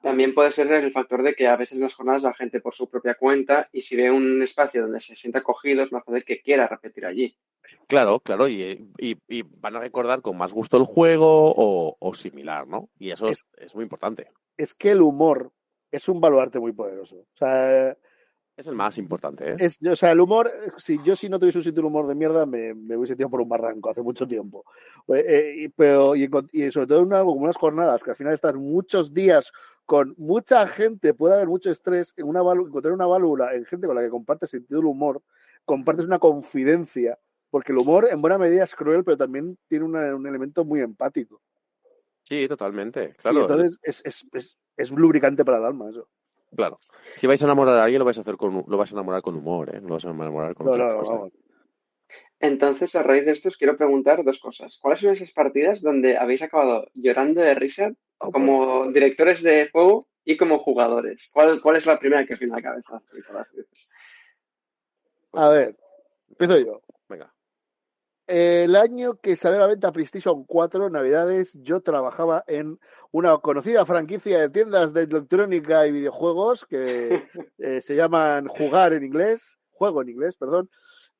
también puede ser el factor de que a veces en las jornadas va gente por su propia cuenta y si ve un espacio donde se sienta acogido es más fácil que quiera repetir allí. Claro, y van a recordar con más gusto el juego o similar, ¿no? Y eso Es, es muy importante. es que el humor es un baluarte muy poderoso. O sea, Es el más importante, ¿eh? o sea, el humor, si no tuviese un sitio de humor de mierda, me hubiese tirado por un barranco hace mucho tiempo. Y sobre todo en como unas jornadas, que al final estás muchos días con mucha gente, puede haber mucho estrés, encontrar una válvula en gente con la que compartes sentido del humor, compartes una confidencia, porque el humor en buena medida es cruel, pero también tiene un elemento muy empático. Sí, totalmente. Y Claro, entonces es un lubricante para el alma eso. claro. Si vais a enamorar a alguien, lo vais a enamorar con humor, ¿eh? No lo vais a enamorar con No, otra no, cosa. vamos. Entonces, a raíz de esto, os quiero preguntar 2 cosas. ¿Cuáles son esas partidas donde habéis acabado llorando de risa Oh, pues, como directores de juego y como jugadores? ¿Cuál es la primera que os viene a la cabeza? Sí, por así decirlo? Pues, a ver, empiezo yo. venga. El año que salió a la venta PlayStation 4, Navidades, yo trabajaba en una conocida franquicia de tiendas de electrónica y videojuegos que se llaman Juego en inglés, perdón,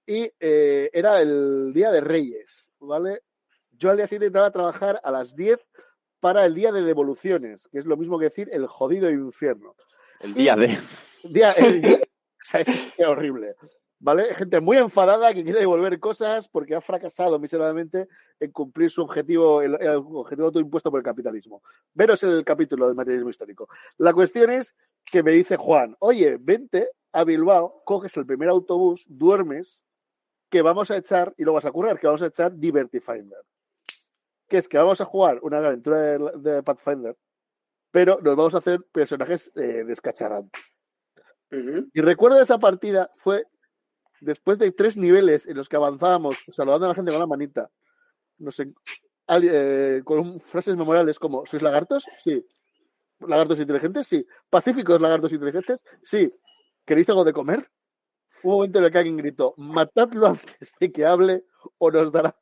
y era el Día de Reyes, ¿vale? Yo al día siguiente intentaba trabajar a las 10 para el Día de Devoluciones, que es lo mismo que decir el jodido infierno. El Y día de... el día, o sea, es horrible. ¿Vale? Gente muy enfadada que quiere devolver cosas porque ha fracasado miserablemente en cumplir su objetivo, el objetivo autoimpuesto por el capitalismo. Veros el capítulo del materialismo histórico. La cuestión es que me dice Juan, oye, vente a Bilbao, coges el primer autobús, duermes, que vamos a echar, y lo vas a currar, que vamos a echar Divertifinder. Que es que vamos a jugar una aventura de Pathfinder, pero nos vamos a hacer personajes descacharrantes. Ujú. Y recuerdo esa partida fue después de 3 niveles en los que avanzábamos saludando a la gente con la manita, no sé, con frases memorables como ¿sois lagartos? Sí. ¿Lagartos inteligentes? Sí. ¿Pacíficos lagartos inteligentes? Sí. ¿Queréis algo de comer? Un momento en el que alguien gritó, matadlo antes de que hable o nos dará.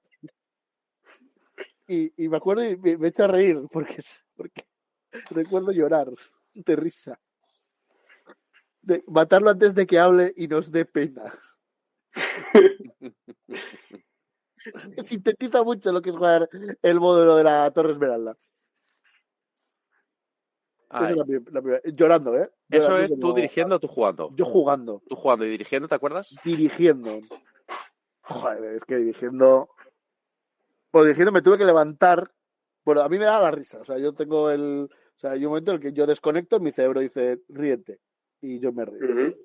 Y me acuerdo y me echa a reír porque recuerdo llorar de risa. De matarlo antes de que hable y nos dé pena. Sintetiza mucho lo que es jugar el módulo de la Torre Esmeralda. Esa es Ay, la primera. Llorando, ¿eh? eso Llorando es tú como dirigiendo o tú jugando. yo jugando, Tú jugando y dirigiendo, ¿te acuerdas? dirigiendo. Joder, es que dirigiendo. Pues dirigiendo me tuve que levantar. Bueno, a mí me da la risa. O sea, yo tengo el. O sea, hay un momento en el que yo desconecto, mi cerebro dice, ríete. Y yo me río. Ujú.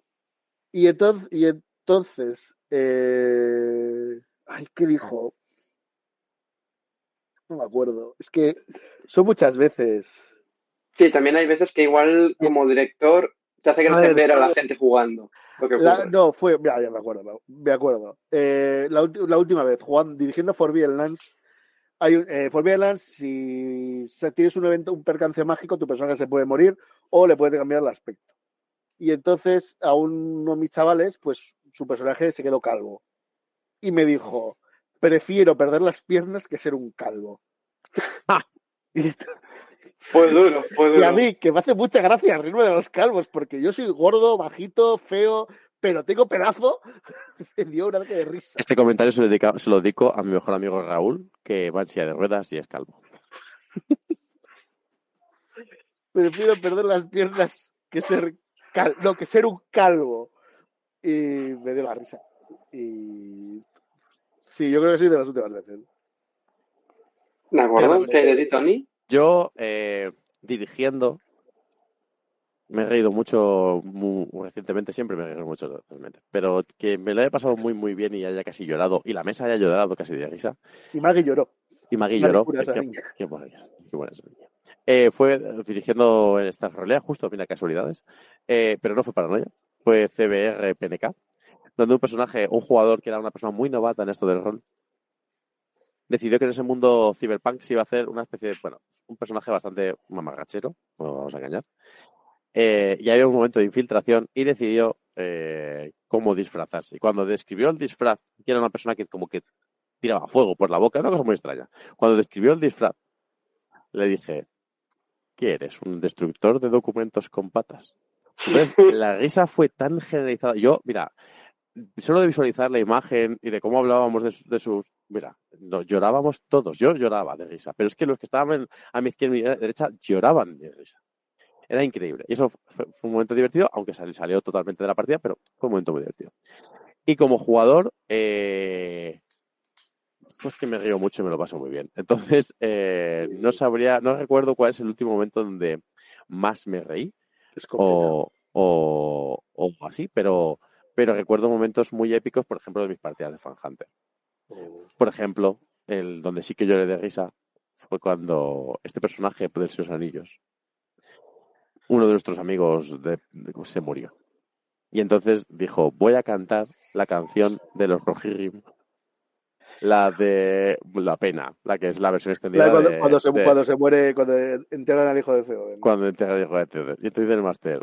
Y entonces, ay, ¿qué dijo? No me acuerdo. Es que son muchas veces. Sí, también hay veces que igual Y- como director te hace A gracia ver, ver a la gente jugando lo que ocurre. no, fue. Ya me acuerdo, me acuerdo. La última vez, dirigiendo Forbidden Lands. Forbidden Lands, si tienes un evento, un percance mágico, tu personaje se puede morir o le puede cambiar el aspecto. Y entonces a uno de mis chavales, pues su personaje se quedó calvo. Y me dijo, prefiero perder las piernas que ser un calvo. Y, Fue duro, fue y a duro. mí, que me hace mucha gracia reírme de los calvos, porque yo soy gordo, bajito, feo, pero tengo pedazo, me dio un arco de risa. Este comentario se lo dedico a mi mejor amigo Raúl, que va en silla de ruedas y es calvo. Prefiero perder las piernas que ser que ser un calvo. Y me dio la risa. Y sí, yo creo que sí de las últimas veces. ¿De Bueno, acuerdo? pues ¿Qué hay de ti, Tony? yo dirigiendo, Me he reído mucho recientemente, siempre me he reído mucho realmente. Pero que me lo haya pasado muy, muy bien y haya casi llorado, y la mesa haya llorado casi de risa, Y Maggie lloró. y Maggie Una lloró. locura esa niña. Qué buena esa niña. Fue dirigiendo en esta rolea, justo, mira, casualidades, pero no fue Paranoia, fue CBR PNK, donde un jugador que era una persona muy novata en esto del rol, decidió que en ese mundo cyberpunk se iba a hacer una especie de, bueno, un personaje bastante mamarrachero, no nos vamos a engañar, y había un momento de infiltración y decidió cómo disfrazarse. Y cuando describió el disfraz, que era una persona que como que tiraba fuego por la boca, era una cosa muy extraña. Cuando describió el disfraz, le dije, ¿qué eres? ¿Un destructor de documentos con patas? Entonces, la risa fue tan generalizada. Yo, mira, solo de visualizar la imagen y de cómo hablábamos de sus... Mira, llorábamos todos. Yo lloraba de risa. Pero es que los que estaban a mi izquierda y a mi derecha lloraban de risa. Era increíble. Y eso fue un momento divertido, aunque salió totalmente de la partida, pero fue un momento muy divertido. Y como jugador, pues que me río mucho y me lo paso muy bien. Entonces, no recuerdo cuál es el último momento donde más me reí Es complicado. o así, pero recuerdo momentos muy épicos, por ejemplo, de mis partidas de Fan Hunter. Por ejemplo, el donde sí que lloré de risa fue cuando este personaje de Señor de los Anillos, uno de nuestros amigos se murió. Y entonces dijo, voy a cantar la canción de los Rohirrim, la de La Pena, la que es la versión extendida Cuando se muere, cuando entierran al hijo de Theoden. cuando entrega el hijo de Theoden. Y entonces el máster,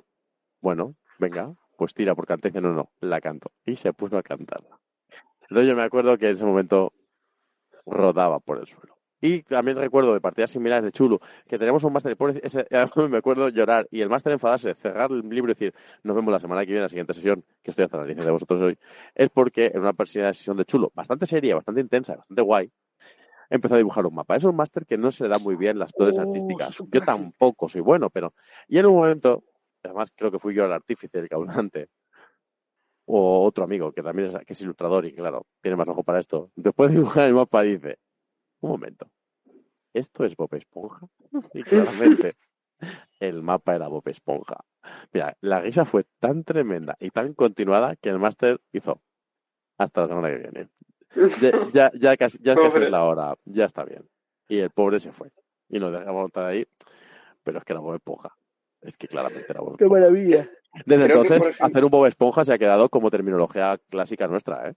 bueno, venga, pues tira por cantar. Y dice, no, la canto. Y se puso a cantarla. Entonces yo me acuerdo que en ese momento rodaba por el suelo. Y también recuerdo de partidas similares de Chulu, que tenemos un máster, me acuerdo llorar, y el máster enfadarse, cerrar el libro y decir, nos vemos la semana que viene, la siguiente sesión, que estoy hasta la nariz de vosotros hoy, es porque en una sesión de Chulo, bastante seria, bastante intensa, bastante guay, empezó a dibujar un mapa. Es un máster que no se le da muy bien las dotes Eso es artísticas. un Yo clásico. tampoco soy bueno, pero... Y en un momento, además creo que fui yo el artífice, el causante, o otro amigo que también que es ilustrador y claro, tiene más ojo para esto, después de dibujar el mapa dice, un momento, ¿esto es Bob Esponja? Y claramente el mapa era Bob Esponja. Mira, la risa fue tan tremenda y tan continuada que el máster hizo hasta la semana que viene. Ya casi es Pobre. la hora, ya está bien. Y el pobre se fue. Y nos dejamos estar ahí, pero es que era Bob Esponja. Es que claramente era Bob ¡Qué Esponja. maravilla! Desde Creo que, por entonces, ejemplo, hacer un Bob Esponja se ha quedado como terminología clásica nuestra, ¿eh?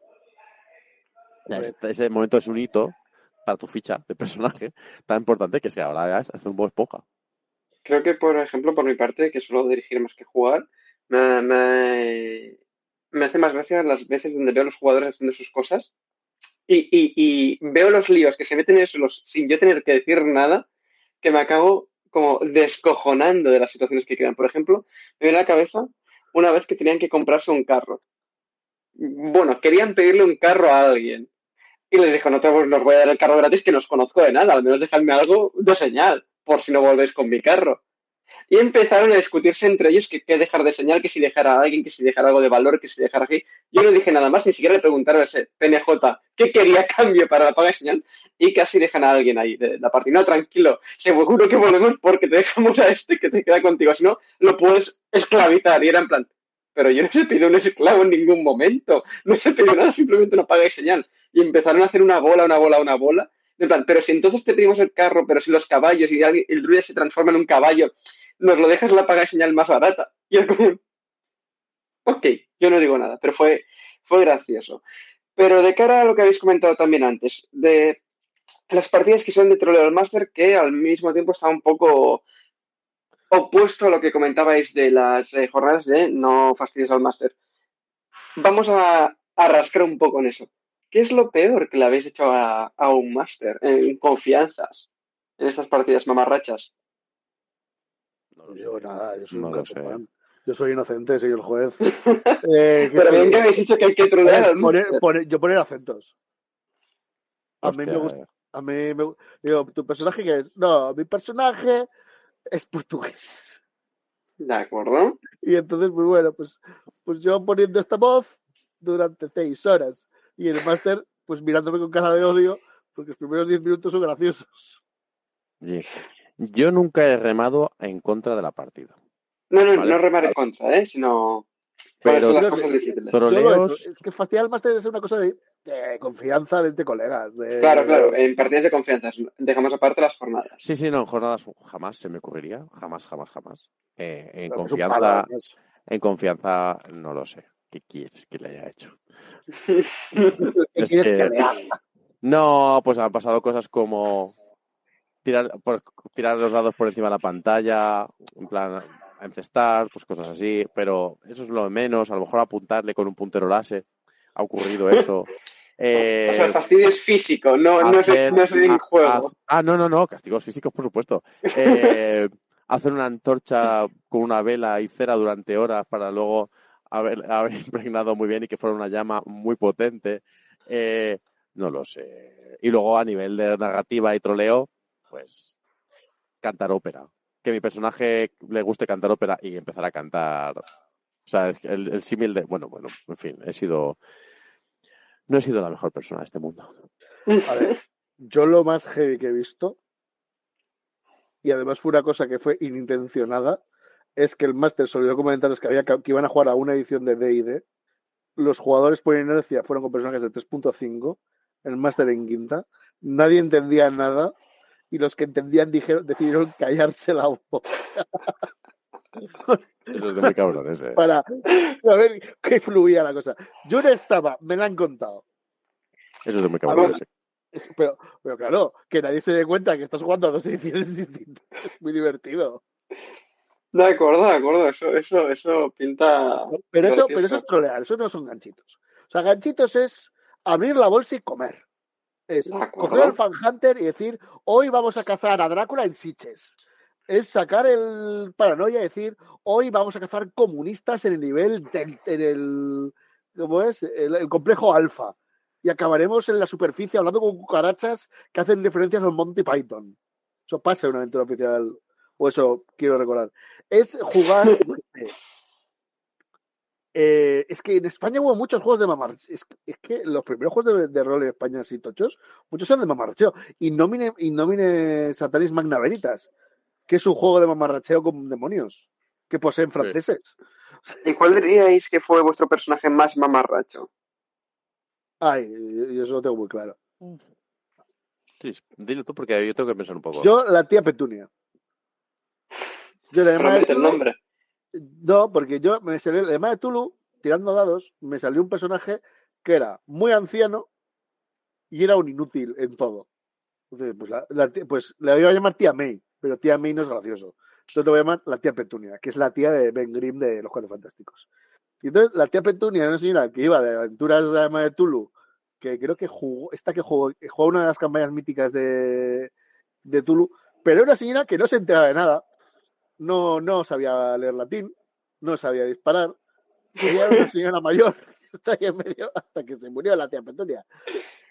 Hombre, Ese momento es un hito para tu ficha de personaje tan importante que es que ahora es hacer un Bob Esponja. por ejemplo, por mi parte, que suelo dirigir más que jugar, me, me, me hace más gracia las veces donde veo a los jugadores haciendo sus cosas y veo los líos que se meten en solos sin yo tener que decir nada, que me acabo como descojonando de las situaciones que crean. Por ejemplo, me viene a la cabeza una vez que tenían que comprarse un carro. Bueno, querían pedirle un carro a alguien. Y les dijo, no os voy a dar el carro gratis que no os conozco de nada, al menos dejadme algo de señal, por si no volvéis con mi carro. Y empezaron a discutirse entre ellos que qué dejar de señal, que si dejar a alguien, que si dejar algo de valor, que si dejar aquí. Yo no dije nada más, ni siquiera le preguntaron a ese PNJ qué quería a cambio para la paga de señal y casi dejan a alguien ahí de la partida. No, tranquilo, seguro que volvemos porque te dejamos a este que te queda contigo, si no, lo puedes esclavizar. Y era en plan, pero yo no se pidió un esclavo en ningún momento, no se pidió nada, simplemente una paga de señal. Y empezaron a hacer una bola, una bola, una bola. En plan, pero si entonces te pedimos el carro, pero si los caballos y el druida se transforma en un caballo, nos lo dejas la paga de señal más barata. Y es como, ok, yo no digo nada, pero fue gracioso. Pero de cara a lo que habéis comentado también antes, de las partidas que son de Troleo al Master, que al mismo tiempo está un poco opuesto a lo que comentabais de las jornadas de no fastidies al Master. Vamos a rascar un poco en eso. ¿Qué es lo peor que le habéis hecho a un Master en confianzas en estas partidas mamarrachas? No lo yo sé. nada, yo soy No un lo sé. catopán. Yo soy inocente, soy el juez. ¿Qué Pero sé bien que yo? habéis dicho que hay que A trolear ver, al Master. yo poner acentos. A mí me Hostia. gusta. A mí me digo, ¿tu personaje qué es? No, mi personaje es portugués. ¿De acuerdo? Y entonces, pues bueno, pues yo poniendo esta voz durante 6 horas. Y el máster, pues mirándome con cara de odio, porque los primeros 10 minutos son graciosos. Y yo nunca he remado en contra de la partida. ¿vale? No remar en contra, sino cuáles son Pero las cosas difíciles. Yo lo he hecho. troleos, Es que fastidiar el máster es una cosa de confianza de entre colegas. Claro, en partidas de confianza. Dejamos aparte las jornadas. sí, no, en jornadas jamás se me ocurriría, jamás. En Pero que es un palo, confianza, no lo sé. ¿Qué quieres que le haya hecho? ¿Qué Es quieres que- que le haga? No, pues han pasado cosas como tirar los dados por encima de la pantalla, en plan encestar, pues cosas así, pero eso es lo de menos. A lo mejor apuntarle con un puntero láser. Ha ocurrido eso. O sea, el fastidio es físico, no es en juego. No, castigos físicos, por supuesto. Hacer una antorcha con una vela y cera durante horas para luego haber impregnado muy bien y que fuera una llama muy potente. No lo sé. Y luego a nivel de narrativa y troleo, pues cantar ópera. Que mi personaje le guste cantar ópera y empezar a cantar. O sea, el símil de... Bueno, en fin, no he sido la mejor persona de este mundo. A ver, yo lo más heavy que he visto, y además fue una cosa que fue inintencionada, es que el máster se olvidó comentar que iban a jugar a una edición de D&D. Los jugadores por inercia fueron con personajes de 3.5, el máster en quinta, nadie entendía nada y los que entendían decidieron callarse la boca. Eso es de muy cabrones, Para ver qué fluía la cosa. Yo no estaba, me la han contado. Eso es de muy cabrones. Pero claro, que nadie se dé cuenta que estás jugando a dos ediciones distintas. Es muy divertido. De acuerdo, eso pinta. Pero eso gracioso. es trolear, eso no son ganchitos. O sea, ganchitos es abrir la bolsa y comer. Es coger al Fan Hunter y decir, hoy vamos a cazar a Drácula en Sitges. Es sacar el paranoia y decir, hoy vamos a cazar comunistas en el nivel, ¿cómo es? El complejo alfa. Y acabaremos en la superficie hablando con cucarachas que hacen referencias al Monty Python. Eso pasa en una aventura oficial, o eso quiero recordar. Es jugar... es que en España hubo muchos juegos de mamarracheo. Es que los primeros juegos de rol en España así tochos, muchos eran de mamarracheo. Y Nomine Satanis Magna Veritas, que es un juego de mamarracheo con demonios, que poseen franceses. ¿Y cuál diríais que fue vuestro personaje más mamarracho? Ay, yo eso lo tengo muy claro. Sí, dilo tú porque yo tengo que pensar un poco. Yo, la tía Petunia. Yo la llamaba el nombre. No, porque yo me salió la llamada de Tulu, tirando dados, me salió un personaje que era muy anciano y era un inútil en todo. Entonces, pues le iba a llamar tía May, pero tía May no es gracioso. Entonces le voy a llamar la tía Petunia, que es la tía de Ben Grimm de Los Cuatro Fantásticos. Y entonces la tía Petunia era una señora que iba de aventuras de la llamada de Tulu, que creo que jugó una de las campañas míticas de Tulu, pero era una señora que no se enteraba de nada. No sabía leer latín, no sabía disparar, y era una señora mayor hasta que hasta que se murió la tía Petunia.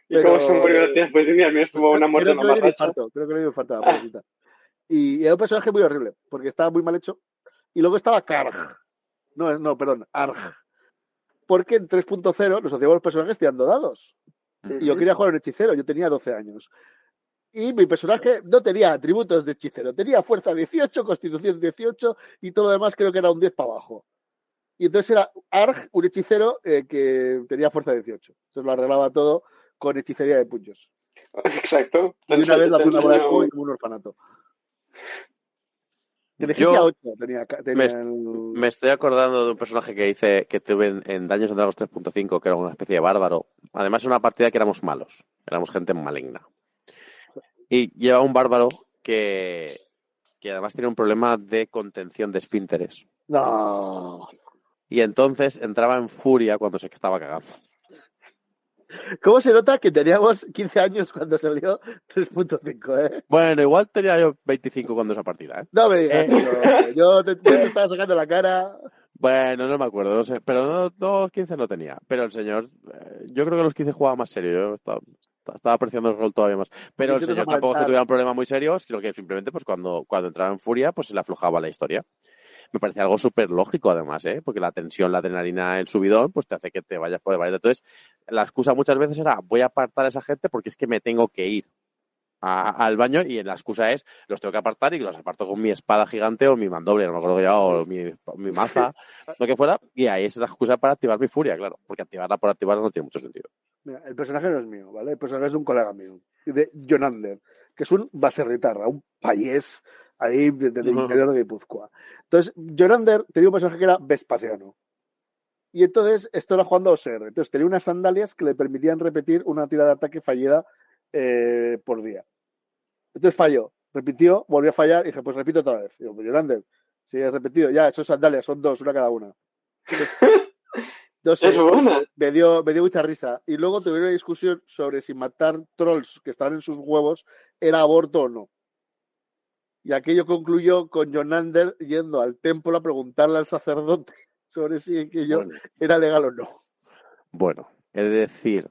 ¿Y cómo se murió la tía Petunia? Al menos tuvo una muerte mamarracha. Creo que le dio infarto a la pobrecita. Y era un personaje muy horrible, porque estaba muy mal hecho. Y luego estaba Karg. Perdón, Arg. Porque en 3.0 nos hacíamos los personajes tirando dados. Y yo quería jugar un hechicero, yo tenía 12 años. Y mi personaje no tenía atributos de hechicero, tenía fuerza 18, constitución 18 y todo lo demás creo que era un 10 para abajo. Y entonces era Arg, un hechicero que tenía fuerza 18. Entonces lo arreglaba todo con hechicería de puños. Exacto. Y una vez la puta bola de fuego y como un orfanato. Yo tenía me estoy acordando de un personaje que tuve en Dungeons & Dragons 3.5, que era una especie de bárbaro. Además, era una partida que éramos malos, éramos gente maligna. Y llevaba un bárbaro que además tiene un problema de contención de esfínteres. No. Y entonces entraba en furia cuando se estaba cagando. ¿Cómo se nota que teníamos 15 años cuando salió 3.5, Bueno, igual tenía yo 25 cuando esa partida, No me digas eso. Yo te estaba sacando la cara. Bueno, no me acuerdo, no sé, pero no 15 no tenía. Pero el señor, yo creo que los 15 jugaba más serio. Yo estaba apreciando el rol todavía más. Pero el señor tampoco es que tuviera un problema muy serio, sino que simplemente pues cuando entraba en furia, pues se le aflojaba la historia. Me parece algo súper lógico, además, porque la tensión, la adrenalina, el subidón, pues te hace que te vayas por el baile. Entonces, la excusa muchas veces era, voy a apartar a esa gente porque es que me tengo que ir. al baño y la excusa es los tengo que apartar y los aparto con mi espada gigante o mi mandoble, no me acuerdo que llevaba, o mi maza, lo que fuera, y ahí es la excusa para activar mi furia, claro, porque activarla por activarla no tiene mucho sentido. Mira, el personaje no es mío, ¿vale? El personaje es de un colega mío, de Jonander, que es un baserritarra, un payés ahí del interior de Guipúzcoa. Entonces, Jonander tenía un personaje que era Vespasiano. Y entonces, esto era jugando a OSR. Entonces, tenía unas sandalias que le permitían repetir una tirada de ataque fallida por día. Entonces falló, repitió, volvió a fallar y dije, pues repito otra vez. Digo, pues Jonander, si he repetido, ya, esos sandalias son 2, una cada una. Entonces, Es buena. me dio mucha risa. Y luego tuvieron una discusión sobre si matar trolls que estaban en sus huevos era aborto o no. Y aquello concluyó con Jonander yendo al templo a preguntarle al sacerdote sobre si aquello era legal o no. Bueno, he de decir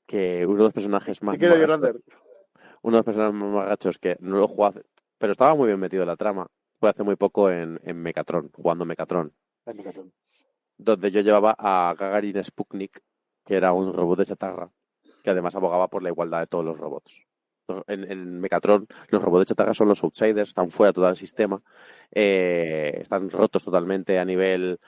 que uno de los personajes más uno de los personajes más gachos que no lo jugó pero estaba muy bien metido en la trama, fue hace muy poco en Mecatron, jugando Mecatron, donde yo llevaba a Gagarin Sputnik, que era un robot de chatarra, que además abogaba por la igualdad de todos los robots. En Mecatron, los robots de chatarra son los outsiders, están fuera de todo el sistema, están rotos totalmente a nivel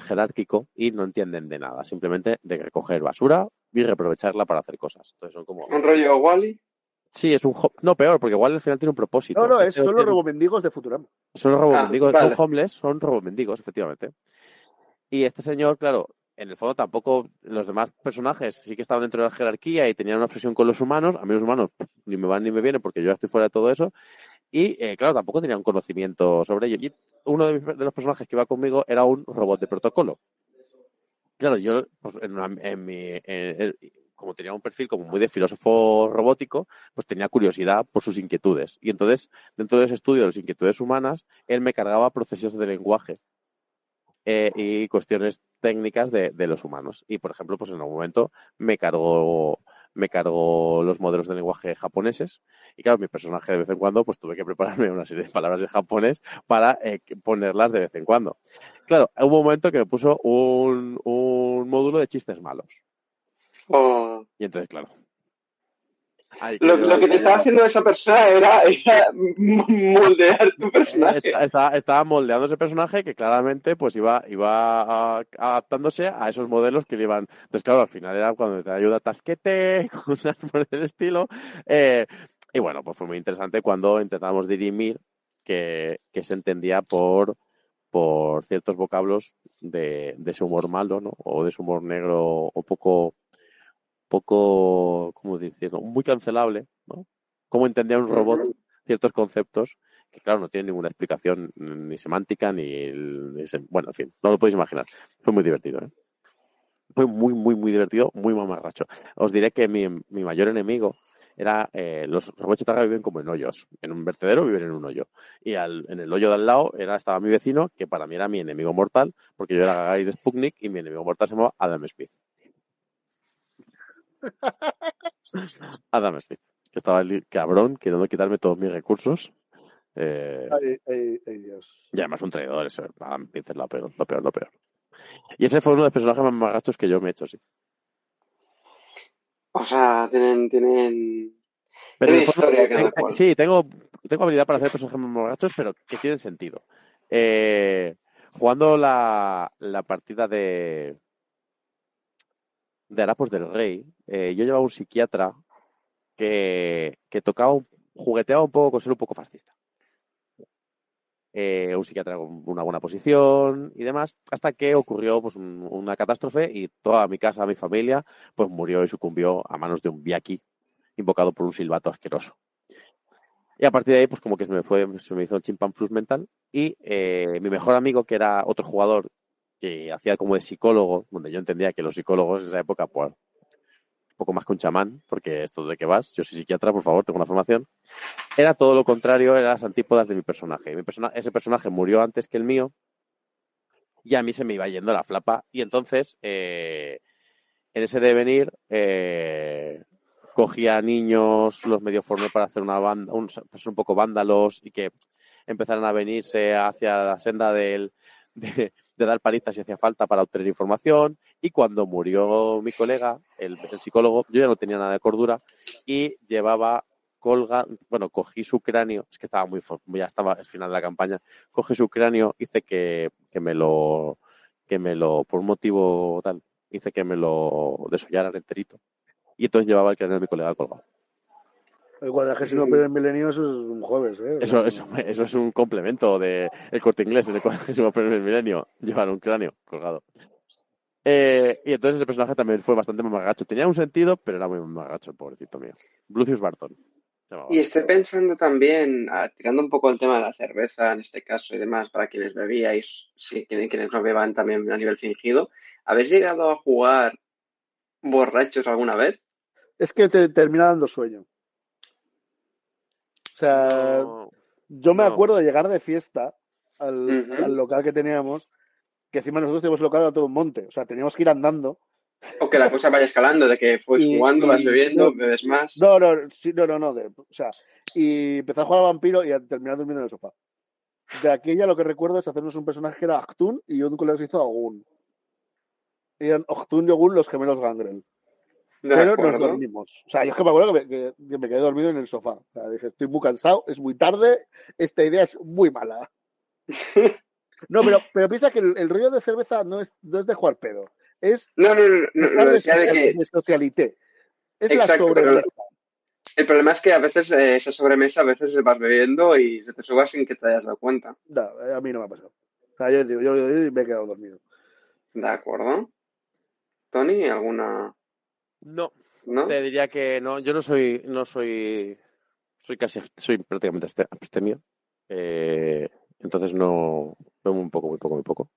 jerárquico y no entienden de nada, simplemente de recoger basura y reaprovecharla para hacer cosas. Entonces son como... ¿Un rollo Wall-E? Sí, es un... No, peor, porque igual al final tiene un propósito. No, son los robomendigos de Futurama. Son los robomendigos, vale. son homeless, son robomendigos, efectivamente. Y este señor, claro, en el fondo tampoco los demás personajes sí que estaban dentro de la jerarquía y tenían una obsesión con los humanos. A mí los humanos ni me van ni me vienen porque yo ya estoy fuera de todo eso. Y, claro, tampoco tenía un conocimiento sobre ello. Y uno de los personajes que iba conmigo era un robot de protocolo. Claro, yo, pues, como tenía un perfil como muy de filósofo robótico, pues tenía curiosidad por sus inquietudes. Y entonces, dentro de ese estudio de las inquietudes humanas, él me cargaba procesos de lenguaje y cuestiones técnicas de los humanos. Y, por ejemplo, pues en algún momento me cargó los modelos de lenguaje japoneses y claro, mi personaje de vez en cuando pues tuve que prepararme una serie de palabras de japonés para ponerlas de vez en cuando. Claro, hubo un momento que me puso un módulo de chistes malos. Oh. Y entonces, claro. Lo que te estaba haciendo esa persona era moldear tu personaje. Estaba moldeando ese personaje que claramente pues iba adaptándose a esos modelos que le iban. Entonces, claro, al final era cuando te ayuda Tasquete, cosas por el estilo. Y bueno, pues fue muy interesante cuando intentamos dirimir que se entendía por ciertos vocablos de ese humor malo, ¿no? O de ese humor negro o poco, ¿cómo decirlo? Muy cancelable, ¿no? Cómo entendía un robot ciertos conceptos que, claro, no tienen ninguna explicación ni semántica bueno, en fin, no lo podéis imaginar. Fue muy divertido, ¿eh? Fue muy, muy, muy divertido, muy mamarracho. Os diré que mi mayor enemigo era los robots chatarra viven como en hoyos. En un vertedero viven en un hoyo. Y en el hoyo de al lado estaba mi vecino, que para mí era mi enemigo mortal, porque yo era Gagarin Sputnik y mi enemigo mortal se llamaba Adam Smith. Adam Smith, que estaba el cabrón queriendo quitarme todos mis recursos. Ay, Dios. Y además un traidor, eso. Adam Smith es lo peor. Y ese fue uno de los personajes más magachos que yo me he hecho, sí. O sea, tienen Pero historia cada cual. Sí, tengo habilidad para hacer personajes más magachos, pero que tienen sentido. Jugando la partida de Harapos del Rey, yo llevaba un psiquiatra que jugueteaba un poco con ser un poco fascista. Un psiquiatra con una buena posición y demás, hasta que ocurrió pues una catástrofe y toda mi casa, mi familia, pues murió y sucumbió a manos de un biaki invocado por un silbato asqueroso. Y a partir de ahí, pues como que se me hizo el chimpamflus mental y mi mejor amigo, que era otro jugador que hacía como de psicólogo, donde yo entendía que los psicólogos en esa época, pues, un poco más que un chamán, porque esto de qué vas, yo soy psiquiatra, por favor, tengo una formación. Era todo lo contrario, eran las antípodas de mi personaje. Ese personaje murió antes que el mío y a mí se me iba yendo la flapa. Y entonces, en ese devenir, cogía a niños, los medio formé para hacer una banda, pues un poco vándalos y que empezaran a venirse hacia la senda de dar palizas si hacía falta para obtener información. Y cuando murió mi colega, el psicólogo, yo ya no tenía nada de cordura y llevaba cogí su cráneo, es que estaba ya estaba al final de la campaña, cogí su cráneo, hice que me lo, por un motivo tal, hice que me lo desollaran enterito. Y entonces llevaba el cráneo de mi colega colgado. El 41º milenio, eso es un jueves, ¿eh? Eso es un complemento de el Corte Inglés en el 41º milenio, llevar un cráneo colgado. Y entonces ese personaje también fue bastante mamagacho. Tenía un sentido, pero era muy mamagacho, el pobrecito mío. Lucius Barton. Y estoy pensando también, tirando un poco el tema de la cerveza en este caso y demás, para quienes bebíais, si quienes no beban también a nivel fingido, ¿habéis llegado a jugar borrachos alguna vez? Es que te termina dando sueño. O sea, No, yo me no. acuerdo de llegar de fiesta Ujú. al local que teníamos, que encima nosotros teníamos local a todo un monte. O sea, teníamos que ir andando. O que la cosa vaya escalando, de que fues jugando, vas bebiendo, bebes más. O sea, y empezar a jugar al vampiro y a terminar durmiendo en el sofá. De aquella lo que recuerdo es hacernos un personaje que era Actun y un colega se hizo Ogun. Eran Octun y Ogun los gemelos Gangrel. De Pero nos acuerdo. dormimos. O sea, yo es que me acuerdo que me quedé dormido en el sofá. O sea, dije, estoy muy cansado, es muy tarde, esta idea es muy mala. No, pero piensa que el rollo de cerveza no es de jugar pedo. Es No, estar lo decía de que... de socialité. Es la Exacto, pero sobremesa. el problema es que a veces esa sobremesa, a veces vas bebiendo y se te suba sin que te hayas dado cuenta. No, a mí no me ha pasado. O sea, yo digo, yo me he quedado dormido. ¿De acuerdo? Tony, ¿alguna...? No, ¿No? te diría que no. Yo soy prácticamente abstemio. Entonces no, bebo muy poco.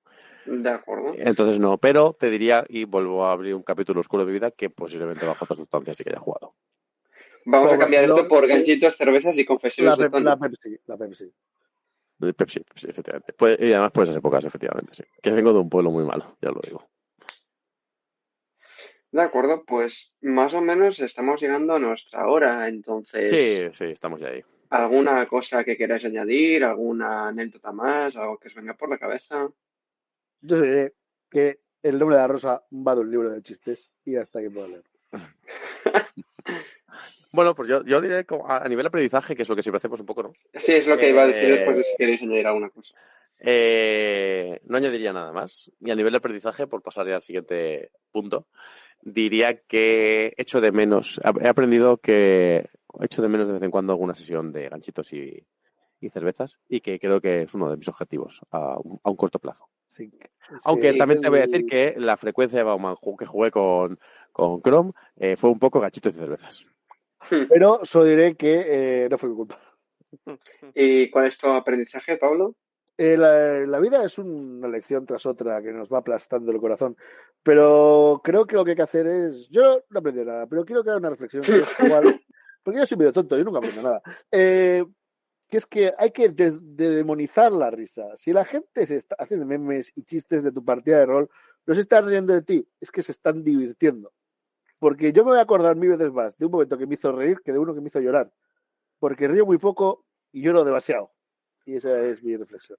De acuerdo. Entonces no, pero te diría, y vuelvo a abrir un capítulo oscuro de mi vida, que posiblemente bajo otras sustancias sí que haya jugado. Vamos Como a por cambiar esto ejemplo, por ganchitos, cervezas y confesiones de Tony. la Pepsi. Pepsi, efectivamente. Y además por esas épocas, efectivamente, sí. Que vengo de un pueblo muy malo, ya lo digo. De acuerdo, pues más o menos estamos llegando a nuestra hora, entonces, Sí, estamos ya ahí. ¿alguna cosa que queráis añadir? ¿Alguna anécdota más? ¿Algo que os venga por la cabeza? Yo diré que el nombre de la rosa va de un libro de chistes y hasta que puedo leer. Bueno, pues yo diré a nivel aprendizaje, que es lo que siempre hacemos un poco, ¿no? Sí, es lo que iba a decir después de si queréis añadir alguna cosa. No añadiría nada más. Y a nivel de aprendizaje, por pasar ya al siguiente punto, diría que he aprendido que echo de menos de vez en cuando alguna sesión de ganchitos y cervezas, y que creo que es uno de mis objetivos a un corto plazo. Sí. Aunque Sí, también te voy a decir que la frecuencia de Bauman que jugué con Chrome fue un poco ganchitos y cervezas. Pero solo diré que no fue mi culpa. ¿Y cuál es tu aprendizaje, Pablo? La vida es una lección tras otra que nos va aplastando el corazón. Pero creo que lo que hay que hacer es. Yo no aprendí nada, pero quiero que haga una reflexión que es igual. Porque yo soy medio tonto, yo nunca aprendo nada. Que es que hay que demonizar la risa. Si la gente se está haciendo memes y chistes de tu partida de rol, no se están riendo de ti, es que se están divirtiendo. Porque yo me voy a acordar mil veces más de un momento que me hizo reír que de uno que me hizo llorar. Porque río muy poco y lloro demasiado. Y esa es mi reflexión.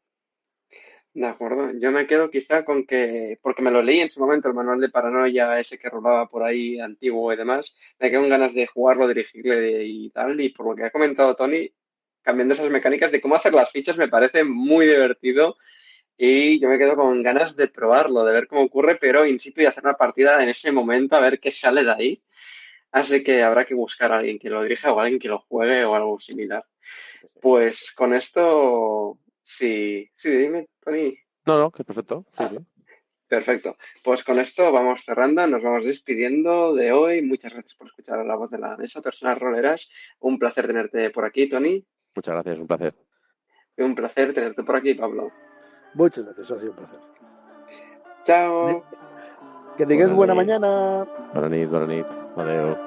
De acuerdo, yo me quedo quizá con que, porque me lo leí en su momento, el manual de paranoia ese que rolaba por ahí antiguo y demás, me quedo con ganas de jugarlo, dirigirle y tal, y por lo que ha comentado Tony, cambiando esas mecánicas de cómo hacer las fichas me parece muy divertido y yo me quedo con ganas de probarlo, de ver cómo ocurre, pero in situ y hacer una partida en ese momento a ver qué sale de ahí. Así que habrá que buscar a alguien que lo dirija o a alguien que lo juegue o algo similar. Pues con esto, sí, dime, Tony. No, que es perfecto. Sí. Perfecto. Pues con esto vamos cerrando, nos vamos despidiendo de hoy. Muchas gracias por escuchar la voz de la mesa, personas roleras. Un placer tenerte por aquí, Tony. Muchas gracias, un placer. Y un placer tenerte por aquí, Pablo. Muchas gracias, ha sido un placer. Chao. Que tengáis buena mañana. Bona nit. Adeu.